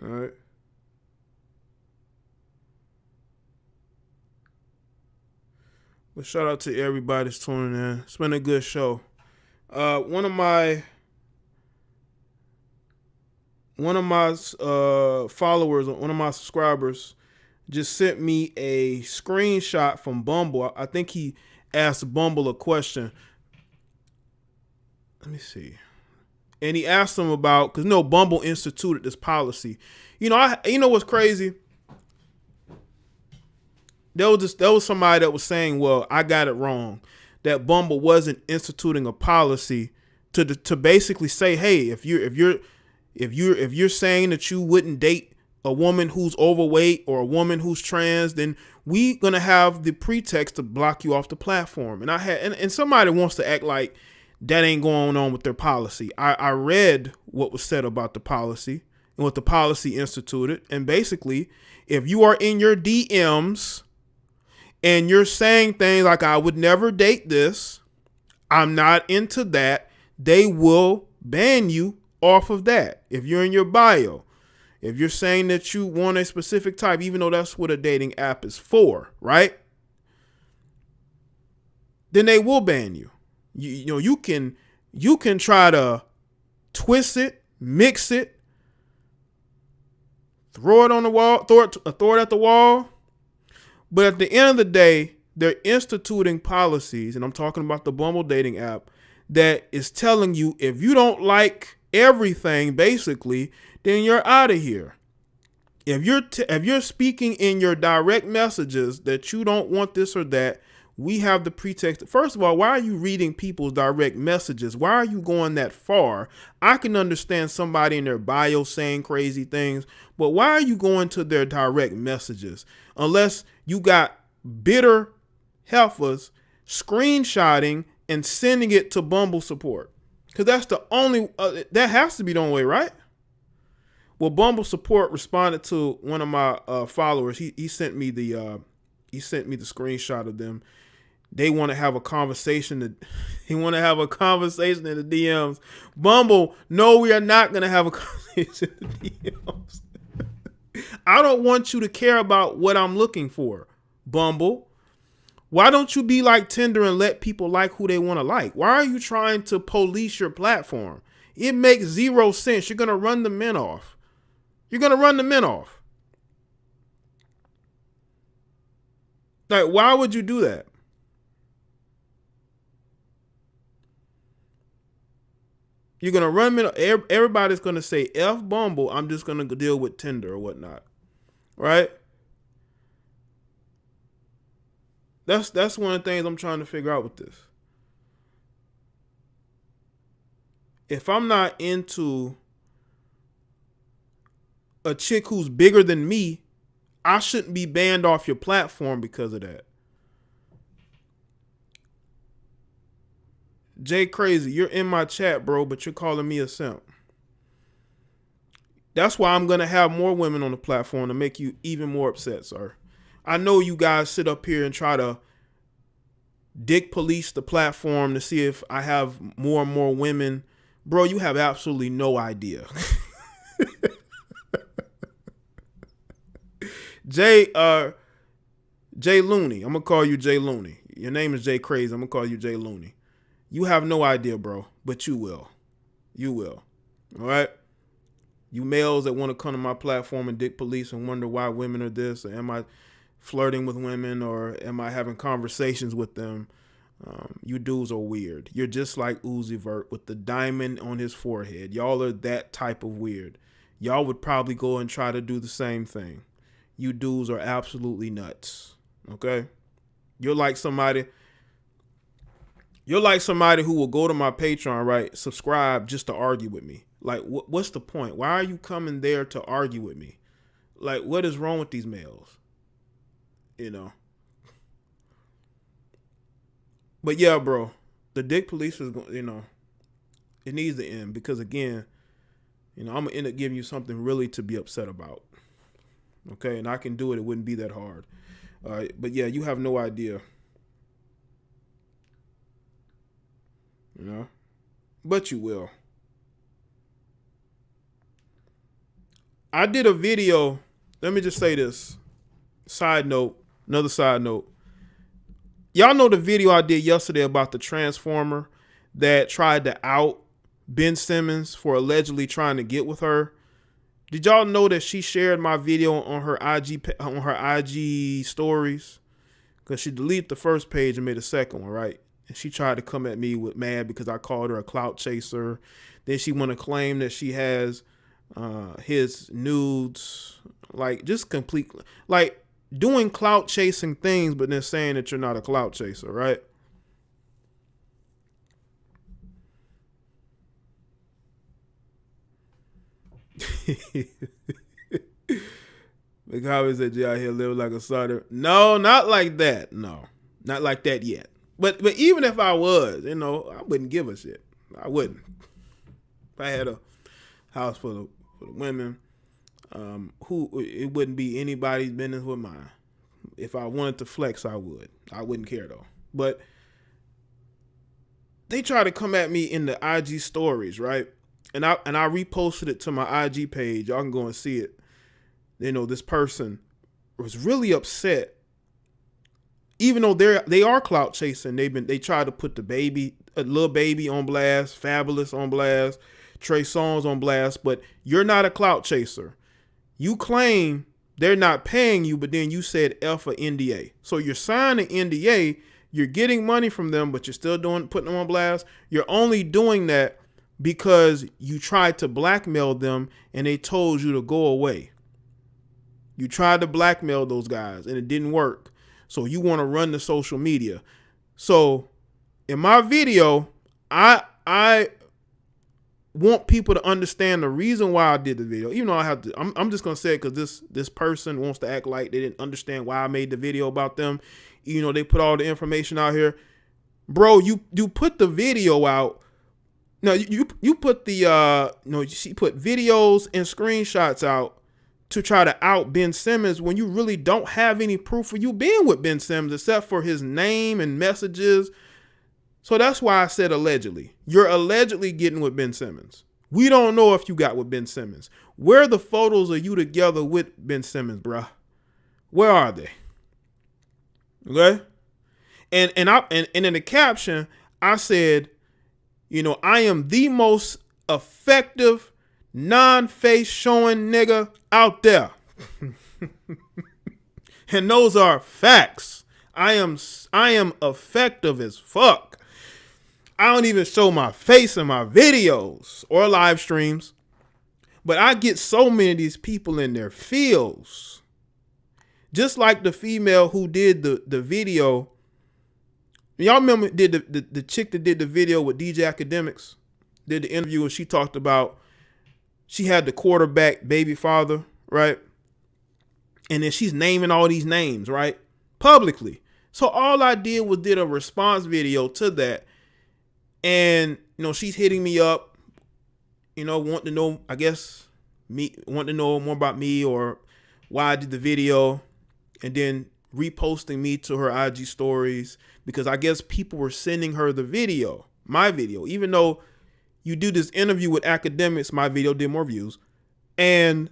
All right. Well, shout out to everybody that's tuning in. It's been a good show. One of my followers, one of my subscribers, just sent me a screenshot from Bumble. I think he asked Bumble a question. Let me see. And he asked them about, because Bumble instituted this policy. You know what's crazy? There was somebody that was saying, well, I got it wrong, that Bumble wasn't instituting a policy to basically say, hey, if you're saying that you wouldn't date a woman who's overweight or a woman who's trans, then we gonna have the pretext to block you off the platform. And and somebody wants to act like that ain't going on with their policy. I read what was said about the policy and what the policy instituted, and basically, if you are in your DMs and you're saying things like, I would never date this, I'm not into that, they will ban you off of that. If you're in your bio, if you're saying that you want a specific type, even though that's what a dating app is for, right? Then they will ban you. You can try to twist it, mix it, throw it on the wall, throw it at the wall. But at the end of the day, they're instituting policies, and I'm talking about the Bumble dating app, that is telling you if you don't like everything, basically, then you're out of here. If you're speaking in your direct messages that you don't want this or that, we have the pretext. First of all, why are you reading people's direct messages? Why are you going that far? I can understand somebody in their bio saying crazy things, but why are you going to their direct messages? Unless you got bitter heifers screenshotting and sending it to Bumble support. Because that's the only, that has to be the only way, right? Well, Bumble support responded to one of my followers. He sent me the screenshot of them. They want to have a conversation. They want to have a conversation in the DMs. Bumble, no, we are not going to have a conversation in the DMs. I don't want you to care about what I'm looking for, Bumble. Why don't you be like Tinder and let people like who they want to like? Why are you trying to police your platform? It makes zero sense. You're going to run the men off. You're going to run the men off. Like, why would you do that? You're going to run men off. Everybody's going to say, F Bumble, I'm just going to deal with Tinder or whatnot. Right? That's one of the things I'm trying to figure out with this. If I'm not into a chick who's bigger than me, I shouldn't be banned off your platform because of that. Jay Crazy, you're in my chat, bro, but you're calling me a simp. That's why I'm going to have more women on the platform to make you even more upset, sir. I know you guys sit up here and try to dick police the platform to see if I have more and more women. Bro, you have absolutely no idea. Jay Looney. I'm going to call you Jay Looney. Your name is Jay Crazy. I'm going to call you Jay Looney. You have no idea, bro, but you will. You will. All right? You males that want to come to my platform and dick police and wonder why women are this, or am I flirting with women, or am I having conversations with them? You dudes are weird. You're just like Uzi Vert with the diamond on his forehead. Y'all are that type of weird. Y'all would probably go and try to do the same thing. You dudes are absolutely nuts. Okay? You're like somebody who will go to my Patreon, right? Subscribe just to argue with me. Like, what's the point? Why are you coming there to argue with me? Like, what is wrong with these males? You know? But yeah, bro, the dick police is going, you know, it needs to end because, again, you know, I'm going to end up giving you something really to be upset about. Okay? And I can do it. It wouldn't be that hard. All right? But yeah, you have no idea. You know? But you will. I did a video. Let me just say this. Side note. Another side note. Y'all know the video I did yesterday about the Transformer that tried to out Ben Simmons for allegedly trying to get with her. Did y'all know that she shared my video on her IG stories? Because she deleted the first page and made a second one, right? And she tried to come at me with mad because I called her a clout chaser. Then she want to claim that she has his nudes, like just completely, like doing clout chasing things, but then saying that you're not a clout chaser, right? McCobbin said, "You out here living like a starter." No, not like that. No, not like that yet. But even if I was, you know, I wouldn't give a shit. I wouldn't. If I had a house full of women, who it wouldn't be anybody's business with mine. If I wanted to flex, I would. I wouldn't care though. But they try to come at me in the IG stories, right? And I reposted it to my IG page. Y'all can go and see it. You know, this person was really upset. Even though they are clout chasing, they tried to put a Lil Baby on blast, Fabulous on blast, Trey Songz on blast, but you're not a clout chaser. You claim they're not paying you, but then you said F a NDA. So you're signing an NDA You're getting money from them, but you're still putting them on blast. You're only doing that because you tried to blackmail them and they told you to go away. You tried to blackmail those guys and it didn't work. So you want to run the social media. So in my video, I want people to understand the reason why I did the video. Even though I have to, I'm just gonna say it because this person wants to act like they didn't understand why I made the video about them. You know, they put all the information out here. Bro, you put the video out. No, you put the she put videos and screenshots out to try to out Ben Simmons when you really don't have any proof of you being with Ben Simmons except for his name and messages. So that's why I said allegedly. You're allegedly getting with Ben Simmons. We don't know if you got with Ben Simmons. Where are the photos of you together with Ben Simmons, bruh? Where are they? Okay? And in the caption, I said, I am the most effective non-face showing nigga out there. And those are facts. I am effective as fuck. I don't even show my face in my videos or live streams, but I get so many of these people in their fields. Just like the female who did the video. Y'all remember the chick that did the video with DJ Academics? Did the interview and she talked about she had the quarterback baby father, right? And then she's naming all these names, right? Publicly. So all I did was did a response video to that. And, she's hitting me up, wanting to know, I guess, wanting to know more about me or why I did the video, and then reposting me to her IG stories because I guess people were sending her the video, my video, even though you do this interview with Academics, my video did more views, and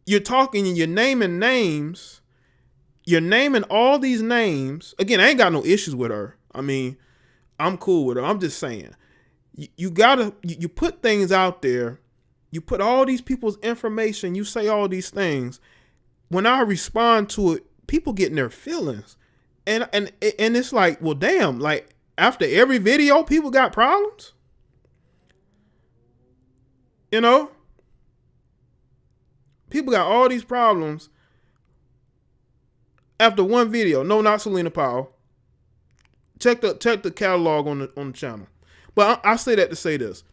you're talking and you're naming names, you're naming all these names. Again, I ain't got no issues with her. I mean, I'm cool with her. I'm just saying, you put things out there, you put all these people's information, you say all these things. When I respond to it, people get in their feelings. And it's like, well, damn, like after every video, people got problems. People got all these problems after one video. No, not Selena Powell. Check the catalog on the channel. But I say that to say this.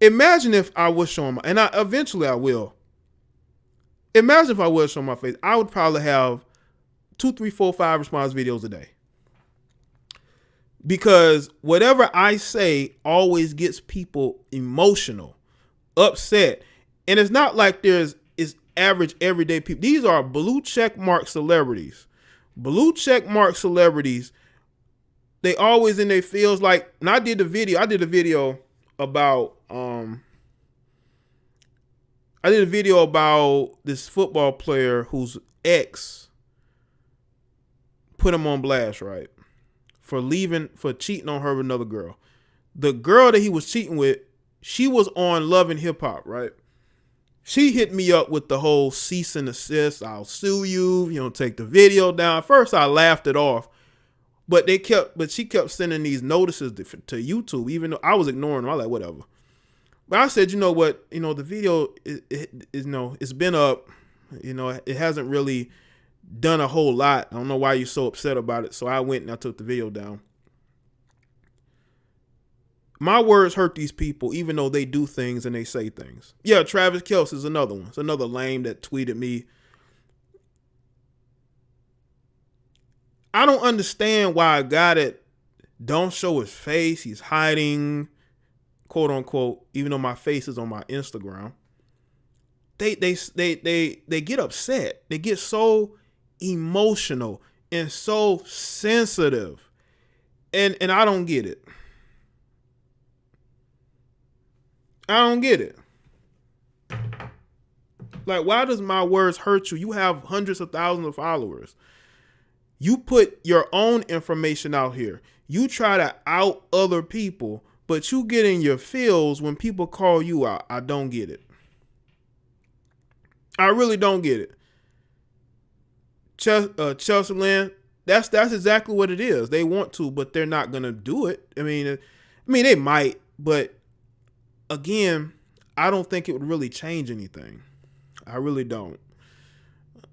Imagine if I was showing and eventually I will. Imagine if I was showing my face. I would probably have 2, 3, 4, 5 response videos a day. Because whatever I say always gets people emotional, upset. And it's not like it's average everyday people. These are blue check mark celebrities. Blue check mark celebrities, they always in their fields. Like, and I did a video about this football player whose ex put him on blast, right? For cheating on her with another girl. The girl that he was cheating with, she was on Love and Hip Hop, right? She hit me up with the whole cease and desist. I'll sue you. Take the video down. At first, I laughed it off, but she kept sending these notices to YouTube, even though I was ignoring them. I was like, whatever. But I said, you know what? The video it's been up. It hasn't really done a whole lot. I don't know why you're so upset about it. So I went and I took the video down. My words hurt these people, even though they do things and they say things. Yeah, Travis Kelce is another one. It's another lame that tweeted me. I don't understand why a guy that don't show his face, he's hiding, quote unquote, even though my face is on my Instagram. They get upset. They get so emotional and so sensitive. And I don't get it. I don't get it. Like, why does my words hurt you? You have hundreds of thousands of followers. You put your own information out here. You try to out other people, but you get in your feels when people call you out. I don't get it. I really don't get it. Chelsea Land, that's exactly what it is. They want to, but they're not gonna do it. I mean, they might, but again, I don't think it would really change anything. I really don't.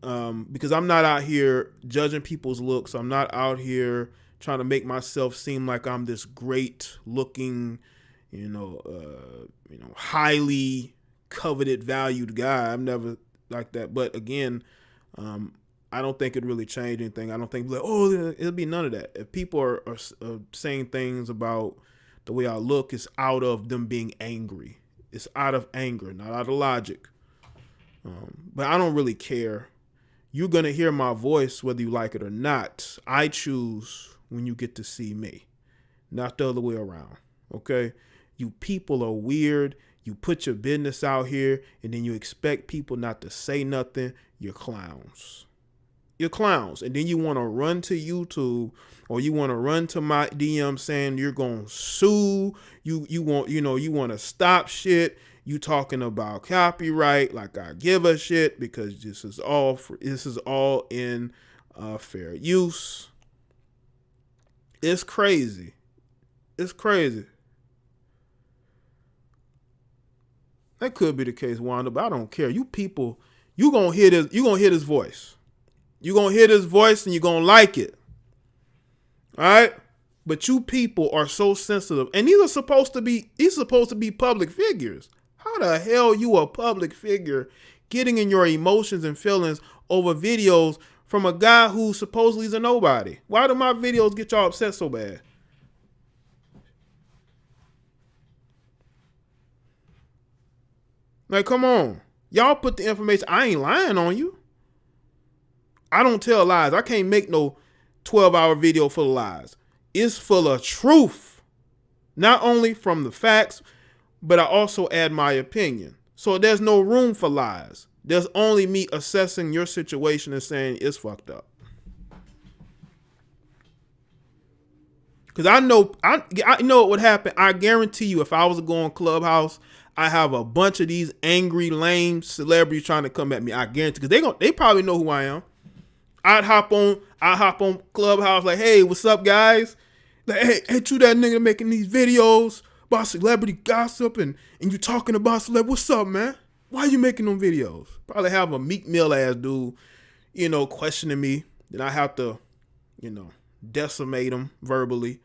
Because I'm not out here judging people's looks. I'm not out here trying to make myself seem like I'm this great looking, highly coveted, valued guy. I'm never like that. But again, I don't think it really changed anything. I don't think it'll be none of that. If people are saying things about the way I look, it's out of them being angry. It's out of anger, not out of logic. But I don't really care. You're going to hear my voice whether you like it or not. I choose when you get to see me, not the other way around. Okay? You people are weird. You put your business out here and then you expect people not to say nothing. You're clowns. You're clowns. And then you want to run to YouTube or you want to run to my DM saying you're going to sue. You want to stop shit. You talking about copyright like I give a shit because this is all in fair use. It's crazy. It's crazy. That could be the case, Wanda, but I don't care. You people, you gonna hear this voice. You're gonna hear this voice and you're gonna like it. All right? But you people are so sensitive. And these are supposed to be public figures. How the hell you a public figure getting in your emotions and feelings over videos from a guy who supposedly is a nobody? Why do my videos get y'all upset so bad? Like, come on. Y'all put the information. I ain't lying on you. I don't tell lies. I can't make no 12-hour video full of lies. It's full of truth. Not only from the facts, but I also add my opinion. So there's no room for lies. There's only me assessing your situation and saying it's fucked up. Because I know what would happen. I guarantee you if I was to go on Clubhouse, I have a bunch of these angry, lame celebrities trying to come at me. I guarantee, because they probably know who I am. I'd hop on Clubhouse like, hey, what's up, guys? Like, hey, ain't you that nigga making these videos about celebrity gossip and you talking about celebrity? What's up, man? Why you making them videos? Probably have a Meek Mill ass dude, questioning me. Then I have to, decimate him verbally,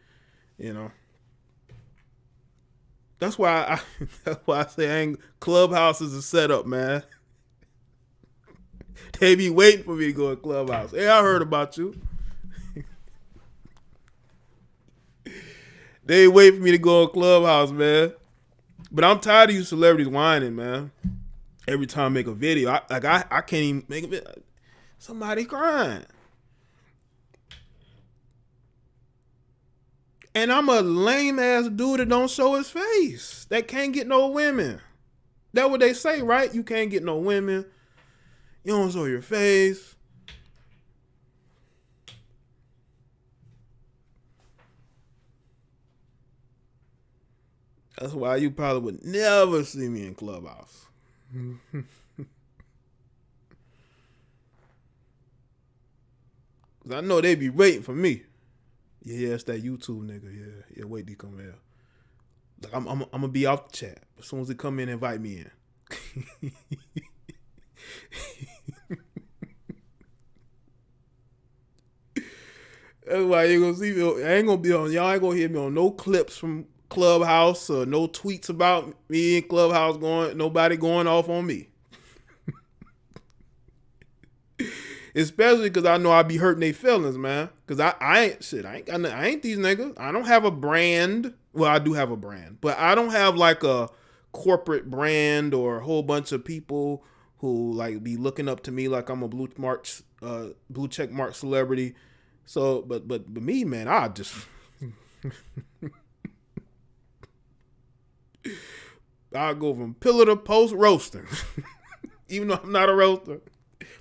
That's why I say Clubhouse is a setup, man. They be waiting for me to go to Clubhouse. Hey, I heard about you. They wait for me to go to Clubhouse, man. But I'm tired of you celebrities whining, man. Every time I make a video, I can't even make a video. Somebody crying. And I'm a lame ass dude that don't show his face. That can't get no women. That's what they say, right? You can't get no women. You don't show your face. That's why you probably would never see me in Clubhouse. Cause I know they be waiting for me. Yeah, it's that YouTube nigga. Yeah, wait till he come here. Like I'm gonna be off the chat as soon as they come in, invite me in. That's why you gonna see me. Y'all ain't gonna hear me on no clips from Clubhouse or no tweets about me in Clubhouse nobody going off on me. Especially because I know I be hurting their feelings, man. Because I ain't these niggas. I don't have a brand. Well, I do have a brand, but I don't have like a corporate brand or a whole bunch of people who like be looking up to me like I'm a blue check mark celebrity. So, but me, man, I just I'll go from pillar to post roasting, even though I'm not a roaster.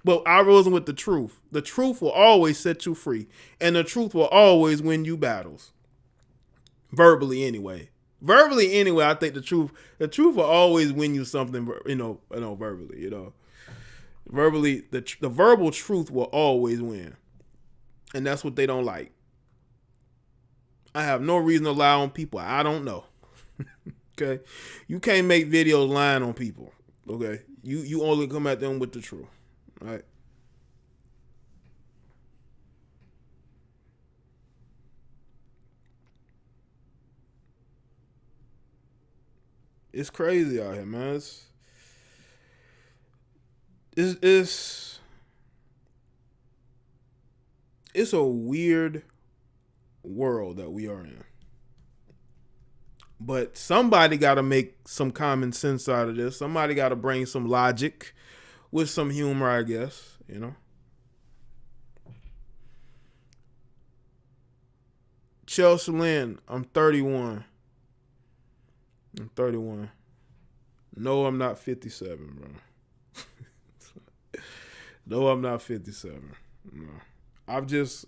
But I rose with the truth. The truth will always set you free, and the truth will always win you battles. Verbally, anyway. I think the truth will always win you something. Verbally. Verbally, the verbal truth will always win. And that's what they don't like. I have no reason to lie on people I don't know. Okay? You can't make videos lying on people. Okay? You only come at them with the truth. All right? It's crazy out here, man. It's a weird world that we are in. But somebody got to make some common sense out of this. Somebody got to bring some logic with some humor, I guess, you know. Chelsea Lynn, I'm 31. I'm 31. No, I'm not 57, bro. No, I'm not 57. No. I've just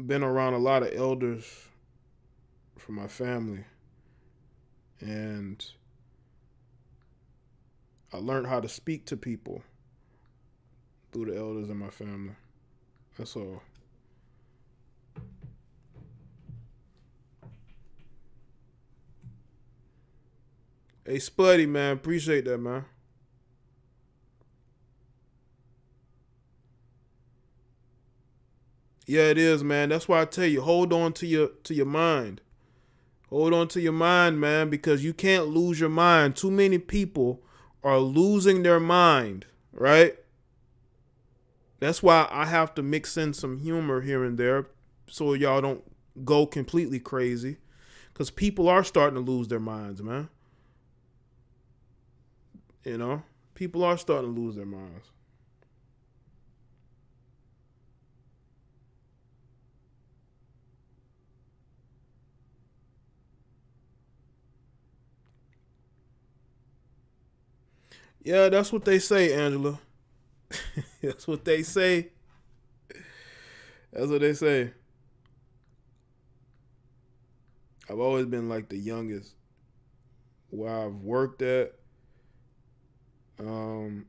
been around a lot of elders from my family. And I learned how to speak to people through the elders in my family. That's all. Hey, Spuddy, man. Appreciate that, man. Yeah, it is, man. That's why I tell you, hold on to your mind. Hold on to your mind, man, because you can't lose your mind. Too many people are losing their mind, right? That's why I have to mix in some humor here and there so y'all don't go completely crazy, because people are starting to lose their minds, man. You know, people are starting to lose their minds. Yeah, that's what they say, Angela. That's what they say. That's what they say. I've always been like the youngest where I've worked at. When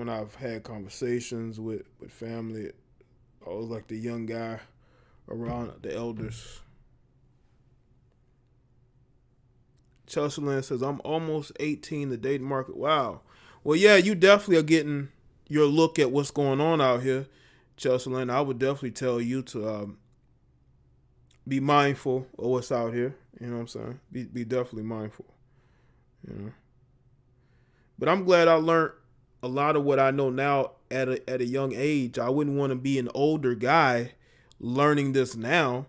I've had conversations with family, I was like the young guy around the elders. Chelsea Lynn says, I'm almost 18, the dating market. Wow. Well, yeah, you definitely are getting your look at what's going on out here, Chelsea Lynn. I would definitely tell you to be mindful of what's out here. You know what I'm saying? Be definitely mindful. You know. But I'm glad I learned a lot of what I know now at a young age. I wouldn't want to be an older guy learning this now.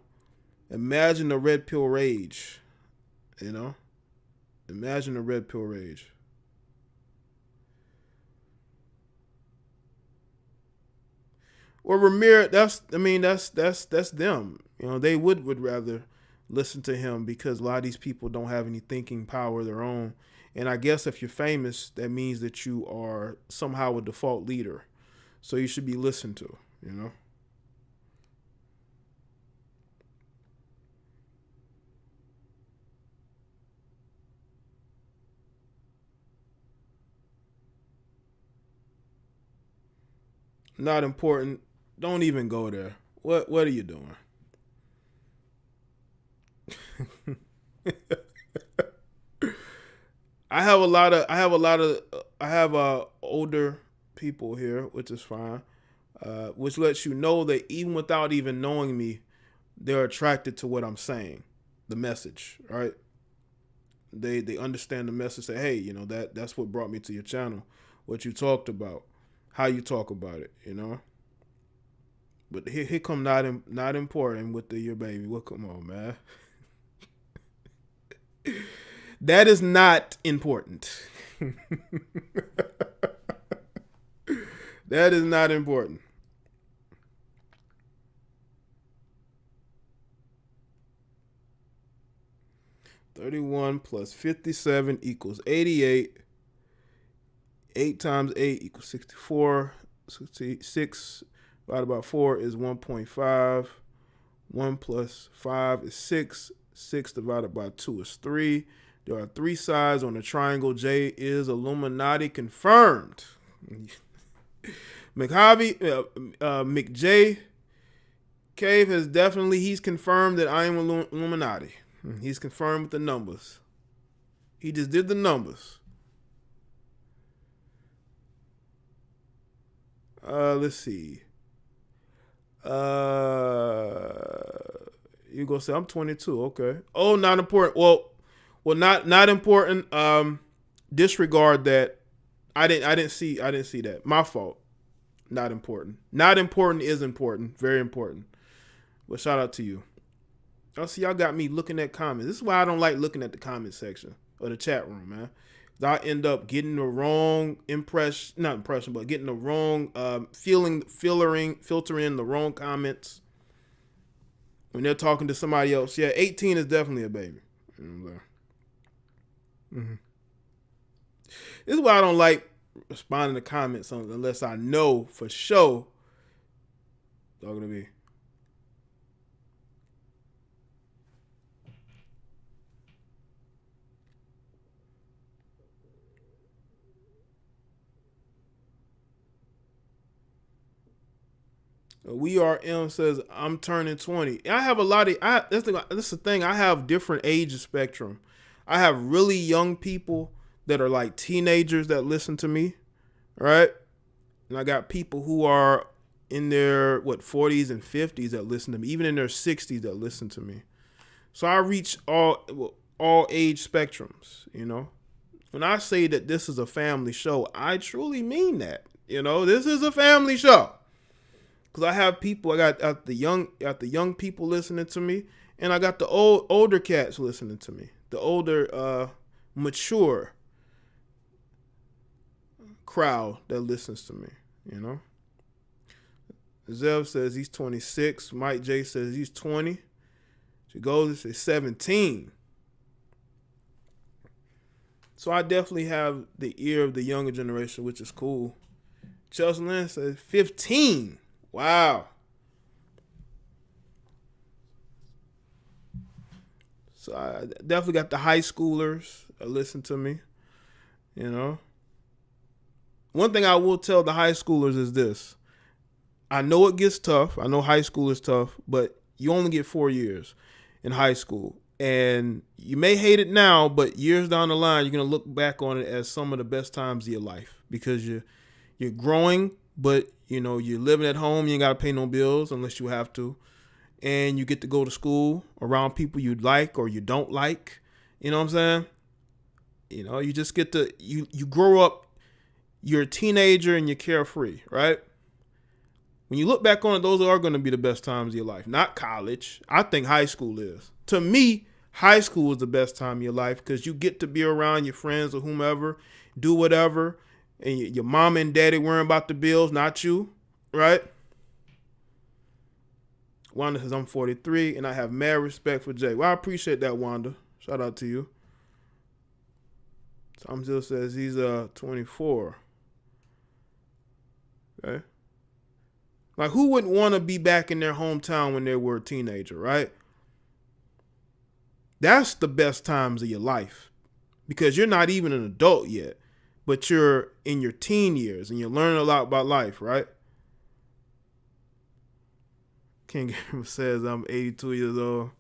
Imagine the red pill rage, you know? Imagine the red pill rage. Well, Ramir, that's them. You know, they would rather listen to him because a lot of these people don't have any thinking power of their own. And I guess if you're famous, that means that you are somehow a default leader. So you should be listened to, you know? Not important. Don't even go there. What are you doing? I have older people here, which is fine, which lets you know that even without even knowing me, they're attracted to what I'm saying, the message, right? They understand the message. Say, hey, you know, that's what brought me to your channel, what you talked about, how you talk about it, you know. But here come not important with your baby. Well, come on, man. That is not important. That is not important. $31 plus 57 equals 88. 8 times 8 equals 64. 66 divided by 4 is 1.5. 1 plus 5 is 6. 6 divided by 2 is 3. There are 3 sides on the triangle. Jaye is Illuminati confirmed. McJay Cave has he's confirmed that I am Illuminati. He's confirmed with the numbers. He just did the numbers. Let's see. You gonna say I'm 22? Okay. Oh, not important. Well, not important. Disregard that. I didn't see that. My fault. Not important. Not important is important. Very important. But shout out to you. I see y'all got me looking at comments. This is why I don't like looking at the comment section or the chat room, man. I end up getting the wrong but getting the wrong filtering the wrong comments when they're talking to somebody else. Yeah, 18 is definitely a baby. Mm-hmm. This is why I don't like responding to comments unless I know for sure they're gonna be. We Are M says I'm turning 20. I have a lot of. That's the thing. I have different age spectrum. I have really young people that are like teenagers that listen to me, right? And I got people who are in their 40s and 50s that listen to me, even in their 60s that listen to me. So I reach all age spectrums. You know, when I say that this is a family show, I truly mean that. You know, this is a family show. Cause I have people, I got the young people listening to me, and I got the older cats listening to me. The older, mature crowd that listens to me. You know. Zev says he's 26. Mike J says he's 20. Chigoza says 17. So I definitely have the ear of the younger generation, which is cool. Chelsea Lynn says 15. Wow. So I definitely got the high schoolers that listen to me, you know. One thing I will tell the high schoolers is this. I know it gets tough. I know high school is tough, but you only get 4 years in high school. And you may hate it now, but years down the line, you're going to look back on it as some of the best times of your life because you're growing, but you know, you're living at home. You ain't got to pay no bills unless you have to. And you get to go to school around people you like or you don't like. You know what I'm saying? You know, you just get to, you grow up, you're a teenager and you're carefree, right? When you look back on it, those are going to be the best times of your life. Not college. I think high school is. To me, high school is the best time of your life because you get to be around your friends or whomever, do whatever. And your mom and daddy worrying about the bills, not you, right? Wanda says, I'm 43, and I have mad respect for Jay. Well, I appreciate that, Wanda. Shout out to you. Tom Zill says he's 24. Okay. Like, who wouldn't want to be back in their hometown when they were a teenager, right? That's the best times of your life because you're not even an adult yet. But you're in your teen years and you're learning a lot about life, right? King Gamer says I'm 82 years old.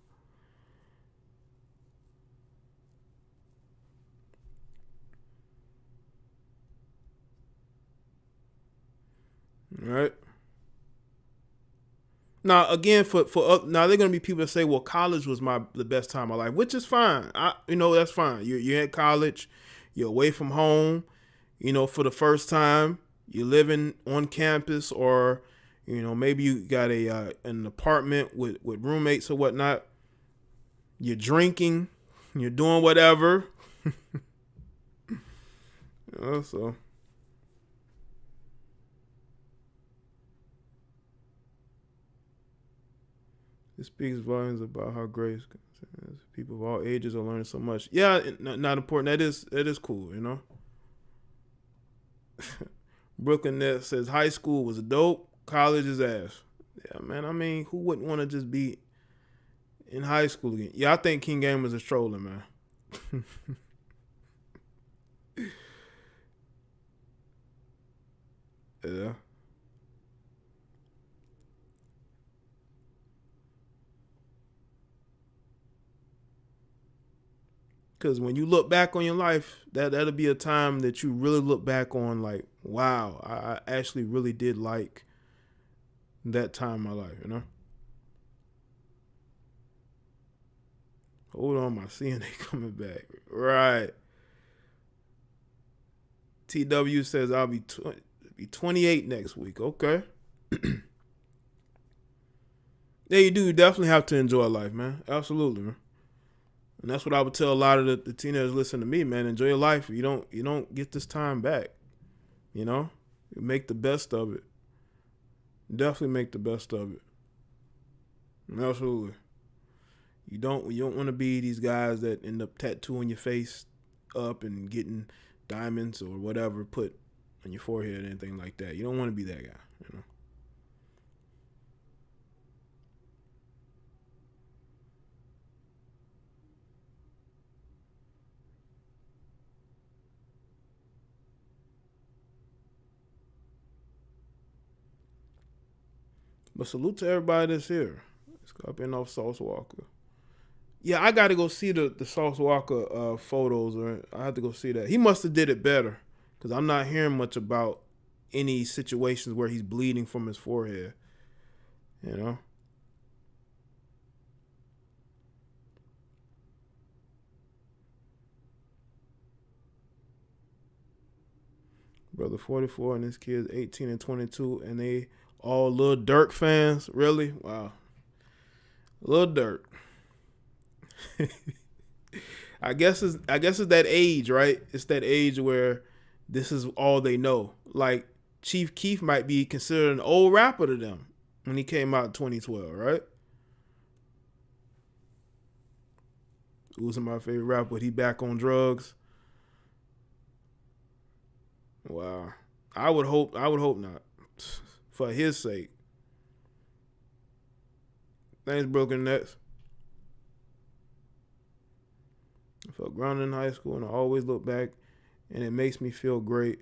All right. Now again, now they're gonna be people that say, "Well, college was the best time of my life," which is fine. That's fine. You're at college, you're away from home. You know, for the first time, you're living on campus, or you know, maybe you got an apartment with roommates or whatnot. You're drinking, you're doing whatever. So. It speaks volumes about how great people of all ages are learning so much. Yeah, not important. That is cool, you know. Brooklyn Net says high school was dope, college is ass. Yeah, man. I mean, who wouldn't want to just be in high school again? Yeah, I think King Gamers is trolling, man. Yeah. Because when you look back on your life, that'll be a time that you really look back on like, wow, I actually really did like that time in my life, you know? Hold on, my CNA coming back. Right. TW says I'll be 28 next week. Okay. Yeah, you do. You definitely have to enjoy life, man. Absolutely, man. And that's what I would tell a lot of the teenagers listening to me, man. Enjoy your life. You don't get this time back. You know? You make the best of it. Definitely make the best of it. Absolutely. You don't want to be these guys that end up tattooing your face up and getting diamonds or whatever put on your forehead or anything like that. You don't want to be that guy, you know. But salute to everybody that's here. Scorpion off Sauce Walker. Yeah, I got to go see the Sauce Walker photos. Or I have to go see that. He must have did it better because I'm not hearing much about any situations where he's bleeding from his forehead. You know? Brother 44 and his kids 18 and 22, and they all Lil Durk fans. Really? Wow. Lil Durk. I guess it's that age, right? It's that age where this is all they know. Like Chief Keef might be considered an old rapper to them when he came out in 2012, right? Uzi my favorite rapper, but he back on drugs. Wow. I would hope not. For his sake. Thanks, Broken Nets. I felt grounded in high school and I always look back and it makes me feel great.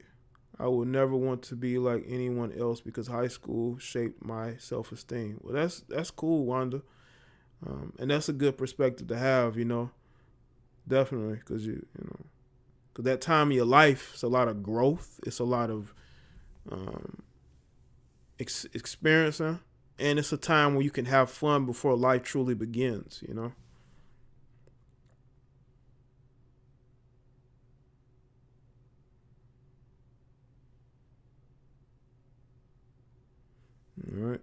I will never want to be like anyone else because high school shaped my self-esteem. Well, that's cool, Wanda. And that's a good perspective to have, you know. Definitely, because you know, because that time of your life, it's a lot of growth. It's a lot of experiencing, and it's a time where you can have fun before life truly begins, you know. All right.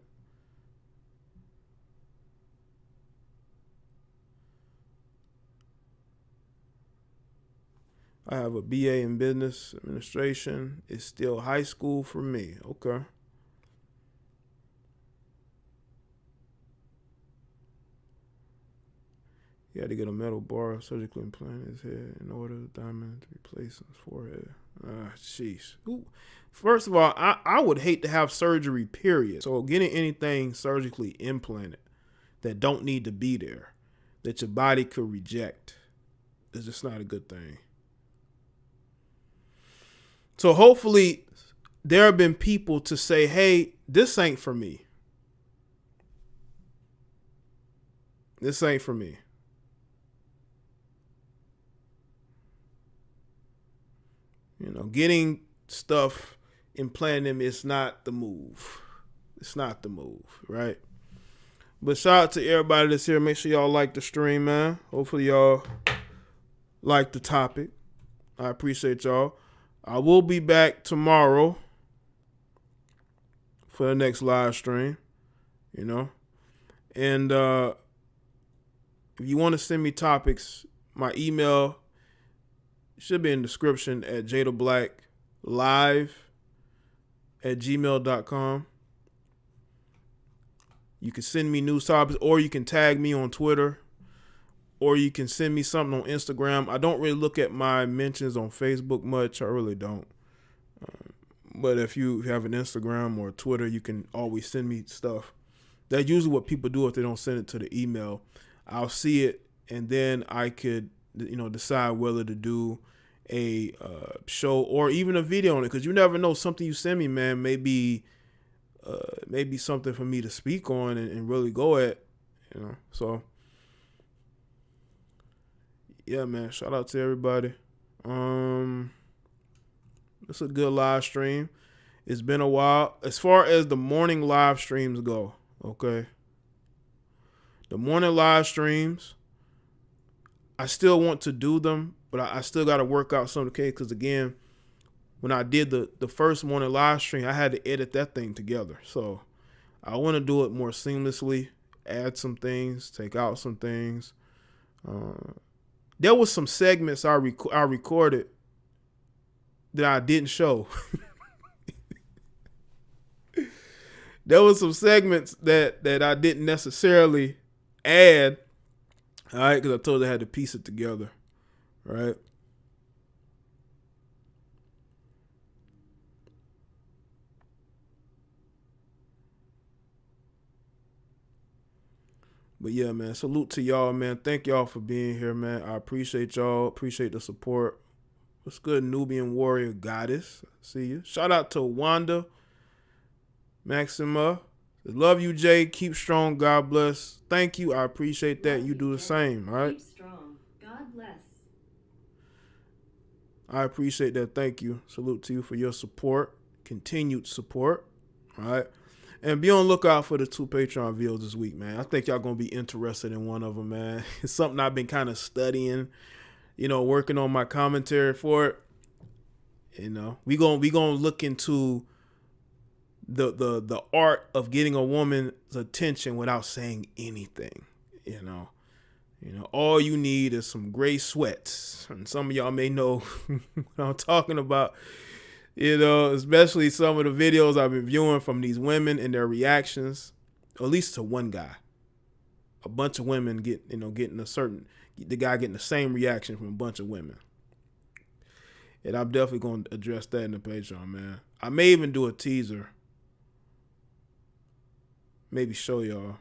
I have a BA in business administration. It's still high school for me. Okay. He had to get a metal bar surgically implanted in his head in order for the diamond to be placed on his forehead. Sheesh. Ooh. First of all, I would hate to have surgery, period. So getting anything surgically implanted that don't need to be there, that your body could reject, is just not a good thing. So hopefully there have been people to say, hey, this ain't for me. This ain't for me. You know, getting stuff implanting them is not the move. It's not the move, right? But shout out to everybody that's here. Make sure y'all like the stream, man. Hopefully y'all like the topic. I appreciate y'all. I will be back tomorrow for the next live stream, you know. And if you want to send me topics, my email should be in the description at jadablacklive@gmail.com. You can send me news topics, or you can tag me on Twitter, or you can send me something on Instagram. I don't really look at my mentions on Facebook much. I really don't. But if you have an Instagram or Twitter, you can always send me stuff. That's usually what people do if they don't send it to the email. I'll see it, and then I could decide whether to do a show or even a video on it, because you never know, something you send me, man, maybe something for me to speak on and really go at, so yeah, man, shout out to everybody. It's a good live stream. It's been a while as far as the morning live streams go. Okay, the morning live streams, I still want to do them, but I still got to work out some of the case, because again, when I did the first morning live stream, I had to edit that thing together. So I want to do it more seamlessly, add some things, take out some things. There was some segments I recorded that I didn't show. There was some segments that I didn't necessarily add, all right, because I told you I had to piece it together, right? But yeah, man, salute to y'all, man. Thank y'all for being here, man. I appreciate y'all. Appreciate the support. What's good, Nubian Warrior Goddess? See you. Shout out to Wanda Maxima. Love you, Jay. Keep strong. God bless. Thank you. I appreciate that. You do the same, all right? Keep strong. God bless. I appreciate that. Thank you. Salute to you for your support. Continued support. All right. And be on the lookout for the 2 Patreon videos this week, man. I think y'all going to be interested in one of them, man. It's something I've been kind of studying, working on my commentary for it. We going to look into the art of getting a woman's attention without saying anything. All you need is some gray sweats. And some of y'all may know what I'm talking about. Especially some of the videos I've been viewing from these women and their reactions, at least to one guy. A bunch of women getting the guy getting the same reaction from a bunch of women. And I'm definitely going to address that in the Patreon, man. I may even do a teaser. Maybe show y'all,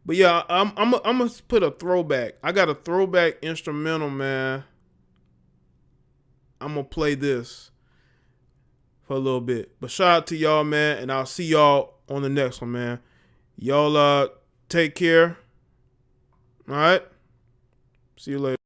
But yeah, I'm gonna put a throwback. I got a throwback instrumental, man. I'm gonna play this for a little bit. But shout out to y'all, man, and I'll see y'all on the next one, man. Y'all take care. All right. See you later.